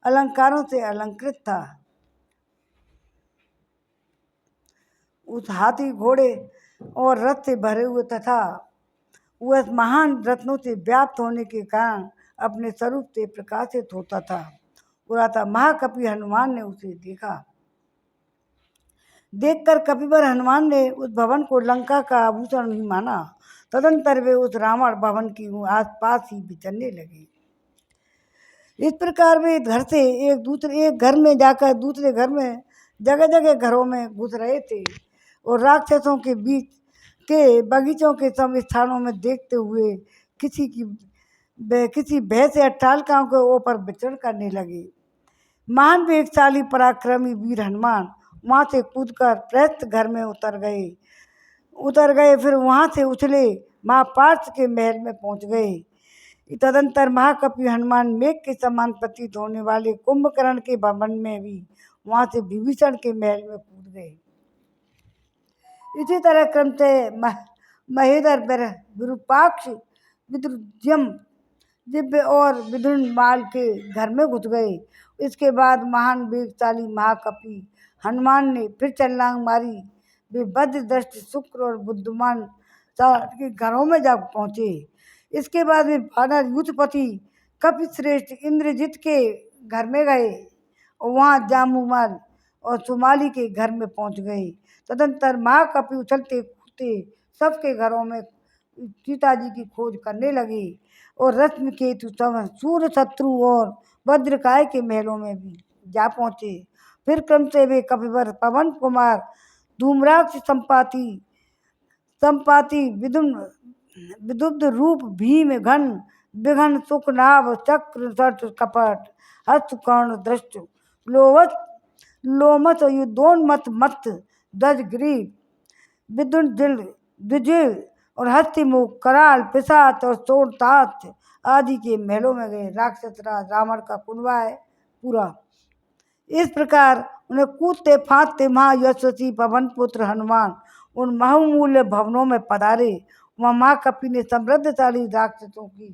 Speaker 2: अलंकारों से अलंकृत था। उस हाथी घोड़े और रथ से भरे हुए तथा वह महान रत्नों से व्याप्त होने के कारण अपने स्वरूप से प्रकाशित होता था। महाकपि हनुमान ने उसे देखकर कपिवर हनुमान ने उस भवन को लंका का आभूषण ही माना। तदंतर वे उस रावण भवन की आसपास ही विचरने लगे। इस प्रकार वे एक घर में जाकर दूसरे घर में जगह जगह घरों में घुस रहे थे और राक्षसों के बीच के बगीचों के सब स्थानों में देखते हुए किसी भय से अट्टालिकाओं के ऊपर विचरण करने लगे। महान वेगशाली पराक्रमी वीर हनुमान वहाँ से कूदकर प्रस्थ घर में उतर गए। फिर वहाँ से उछले महापार्थ के महल में पहुँच गए। तदंतर महाकपि हनुमान मेघ के समान प्रतीत होने वाले कुंभकर्ण के भवन में भी वहाँ से विभीषण के महल में कूद गए। इसी तरह क्रम से महेंद्र विरूपाक्ष विद्रुद्यम दिव्य और विदुरमाल के घर में घुस गए। इसके बाद महान वेगशाली महाकपि हनुमान ने फिर छलांग मारी। वे भद्रदृष्ट शुक्र और बुद्धिमान के घरों में जा पहुँचे। इसके बाद वे वानर युद्धपति कपिश्रेष्ठ इंद्रजित के घर में गए और वहाँ जामुमल और सुमाली के घर में पहुँच गए। तदंतर महाकपि उछलते कूदते सबके घरों में सीता जी की खोज करने लगे और रश्मिकेतु सूर्य शत्रु और वज्रकाय के महलों में भी जा पहुँचे। फिर क्रम से वे कपिवर पवन कुमार धूम्राक्ष संपाति विदुन विदुब्ध रूप भीम घन विघन सुख नाभ चक्र सट कपट हस्त कर्ण दृष्ट लोवत लोमत युद्धोन्मत मत ध्वज ग्रीव विदुन दिल द्विजिल और हस्तिमुख कराल पिशाच और चोरतात आदि के महलों में गए। राक्षस राज रावण का कुनबा है पूरा। इस प्रकार उन्हें कूदते फांदते महा यशस्वी पवन पुत्र हनुमान उन बहुमूल्य भवनों में पधारे। वहाँ माँ कपि ने समृद्धशाली राक्षसों की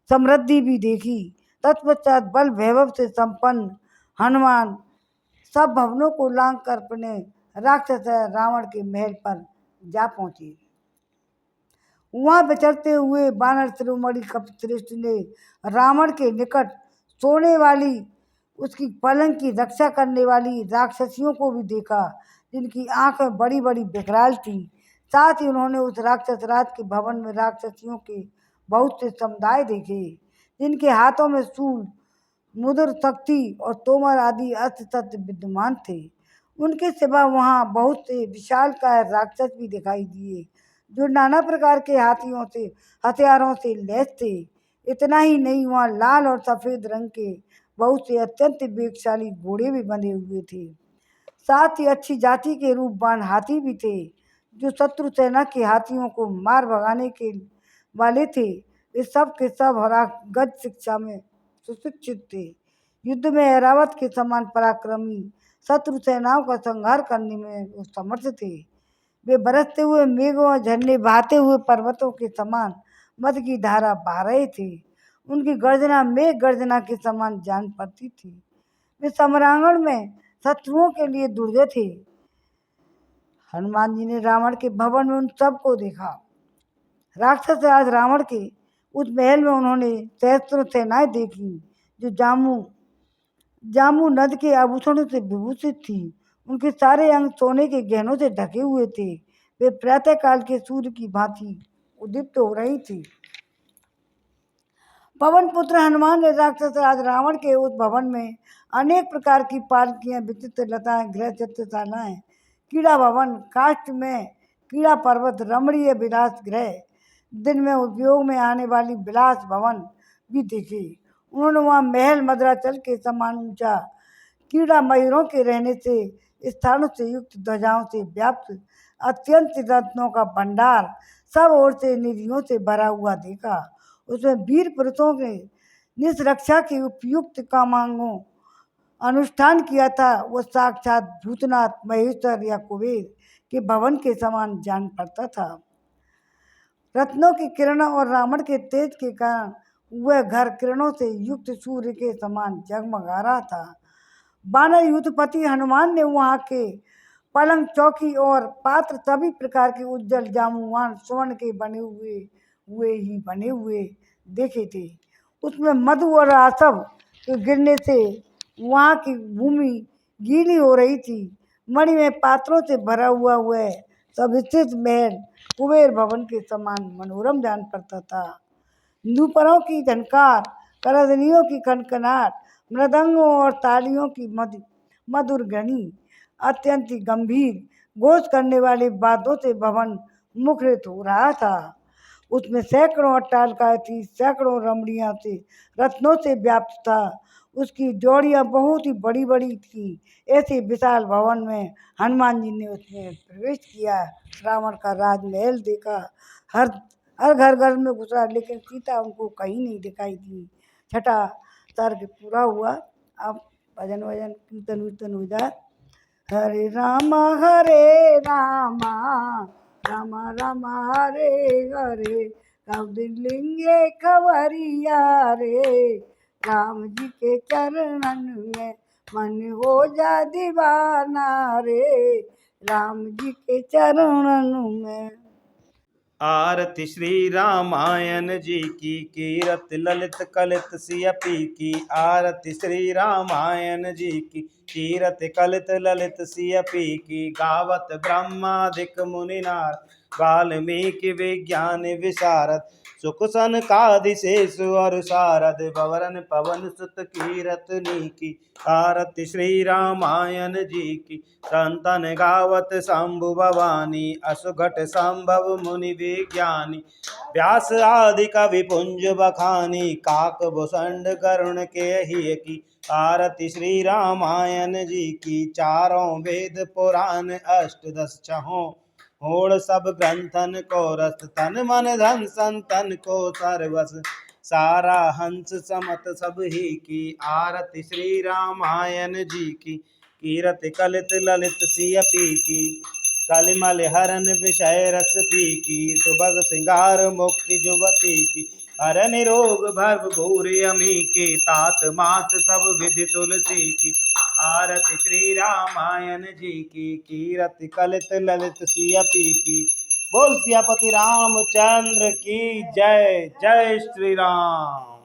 Speaker 2: समृद्धि भी देखी। तत्पश्चात बल वैभव से संपन्न हनुमान सब भवनों को लांघ कर अपने राक्षस रावण के महल पर जा पहुँचे। वहाँ विचरते हुए वानर शिरोमणि कपिश्रेष्ठ ने रावण के निकट सोने वाली उसकी पलंग की रक्षा करने वाली राक्षसियों को भी देखा, जिनकी आंखें बड़ी बड़ी विकराल थी। साथ ही उन्होंने उस राक्षस राज के भवन में राक्षसियों के बहुत से समुदाय देखे, जिनके हाथों में शूल मुद्र शक्ति और तोमर आदि अस्त्र शस्त्र विद्यमान थे। उनके सिवा वहाँ बहुत से विशालकाय राक्षस भी दिखाई दिए, जो नाना प्रकार के हाथियों से हथियारों से लैस थे। इतना ही नहीं, वहाँ लाल और सफ़ेद रंग के बहुत से अत्यंत वेगशाली घोड़े भी बंधे हुए थे। साथ ही अच्छी जाति के रूपवान हाथी भी थे, जो शत्रु सेना के हाथियों को मार भगाने के वाले थे। वे सब के सब गज शिक्षा में सुशिक्षित थे। युद्ध में ऐरावत के समान पराक्रमी, शत्रु सेनाओं का संहार करने में वो समर्थ थे। वे बरसते हुए मेघों और झरने बहाते हुए पर्वतों के समान मद की धारा बहा रहे थे। उनकी गर्जना मेघ गर्जना के समान जान पड़ती थी। वे सम्रांगण में शत्रुओं के लिए दुर्जय थे। हनुमान जी ने रावण के भवन में उन सबको देखा। राक्षस राज रावण के उस महल में उन्होंने सहस्त्रों सेनाएं देखी, जो जामू नद के आभूषणों से विभूषित थी। उनके सारे अंग सोने के गहनों से ढके हुए थे। वे प्रातःकाल के सूर्य की भांति उद्दीप्त हो रही थी। पवन पुत्र हनुमान ने राक्षस राज रावण के उस भवन में अनेक प्रकार की पालकियां, विचित्र लताएं, गृह चित्रशालाएं, कीड़ा भवन, काष्ठ में कीड़ा पर्वत, रमणीय विलास गृह, दिन में उपयोग में आने वाली विलास भवन भी देखे। उन्होंने वहाँ महल मद्राचल के समान ऊंचा, कीड़ा मयूरों के रहने से स्थानों से युक्त, ध्वजाओं से व्याप्त, अत्यंत रत्नों का भंडार, सब ओर से निधियों से भरा हुआ देखा। उसमें वीर पुरुषों के निसरक्षा की उपयुक्त कामांगों अनुष्ठान किया था। वो साक्षात भूतनाथ, महेश्वर या कुबेर के भवन के समान जान पड़ता था। रत्नों की किरणों और रावण के तेज के कारण वह घर किरणों से युक्त सूर्य के समान जगमगा रहा था। वानर युद्धपति हनुमान ने वहाँ के पलंग, चौकी और पात्र सभी प्रकार के उज्जवल जामुवान स्वर्ण के बने हुए देखे थे। उसमें मधु और आसव के गिरने से वहाँ की भूमि गीली हो रही थी। मणिमय पात्रों से भरा हुआ वह सब स्थित महल कुबेर भवन के समान मनोरम जान पड़ता था। नूपुरों की झनकार, करधनियों की खनखनाट, मृदंगों और तालियों की मधुर ध्वनि, अत्यंत गंभीर घोष करने वाले बातों से भवन मुखरित हो रहा था। उसमें सैकड़ों अट्टालिकाएं थी, सैकड़ों रमणियां से रत्नों से व्याप्त था। उसकी जोड़ियाँ बहुत ही बड़ी बड़ी थी। ऐसे विशाल भवन में हनुमान जी ने उसमें प्रवेश किया। रावण का राजमहल देखा, हर हर घर घर में घुसा, लेकिन सीता उनको कहीं नहीं दिखाई दी। छठा सर्ग पूरा हुआ। अब भजन वजन कीर्तन वीर्तन हो जाए। हरे रामा रामा रामा हरे हरे, कब दिन लिंगे खबरिया रे, राम जी के चरणन में मन हो जा दीवाना रे, राम जी के चरणन में।
Speaker 3: आरती श्री रामायण जी की, कीरत ललित कलित सियपी की। आरती श्री रामायण जी की, कीरत कलित ललित सियपी की। गावत ब्रह्मादिक मुनिनार, वाल्मीकि विज्ञान विशारद, सुख सनकादिशेष और शारद भवन पवन सुत कीरतनी की। आरती श्री रामायण जी की। संतन गावत शंभु भवानी असुघट संभव मुनि विज्ञानी। व्यास आदि कवि पुंज बखानी काक भुसंड करुण के ही की। आरती श्री रामायण जी की। चारों वेद पुराण अष्टदश छहों होड़ सब ग्रंथन को रस तन मन धन संतन को सर्वस सारा हंस समत सब ही की। आरती श्री रामायण जी की। कीरति कलित ललित सियपी की। कलिमल हरन विषय रस पीकी। सुभग सिंगार मुक्ति जुबती की। हर निरोग भव भूरि अमी की। तात मात सब विधि तुलसी की। आरती श्री रामायण जी की। कीरति कलित ललित सियपी की। बोल सियापति रामचंद्र की जय। जय श्री राम।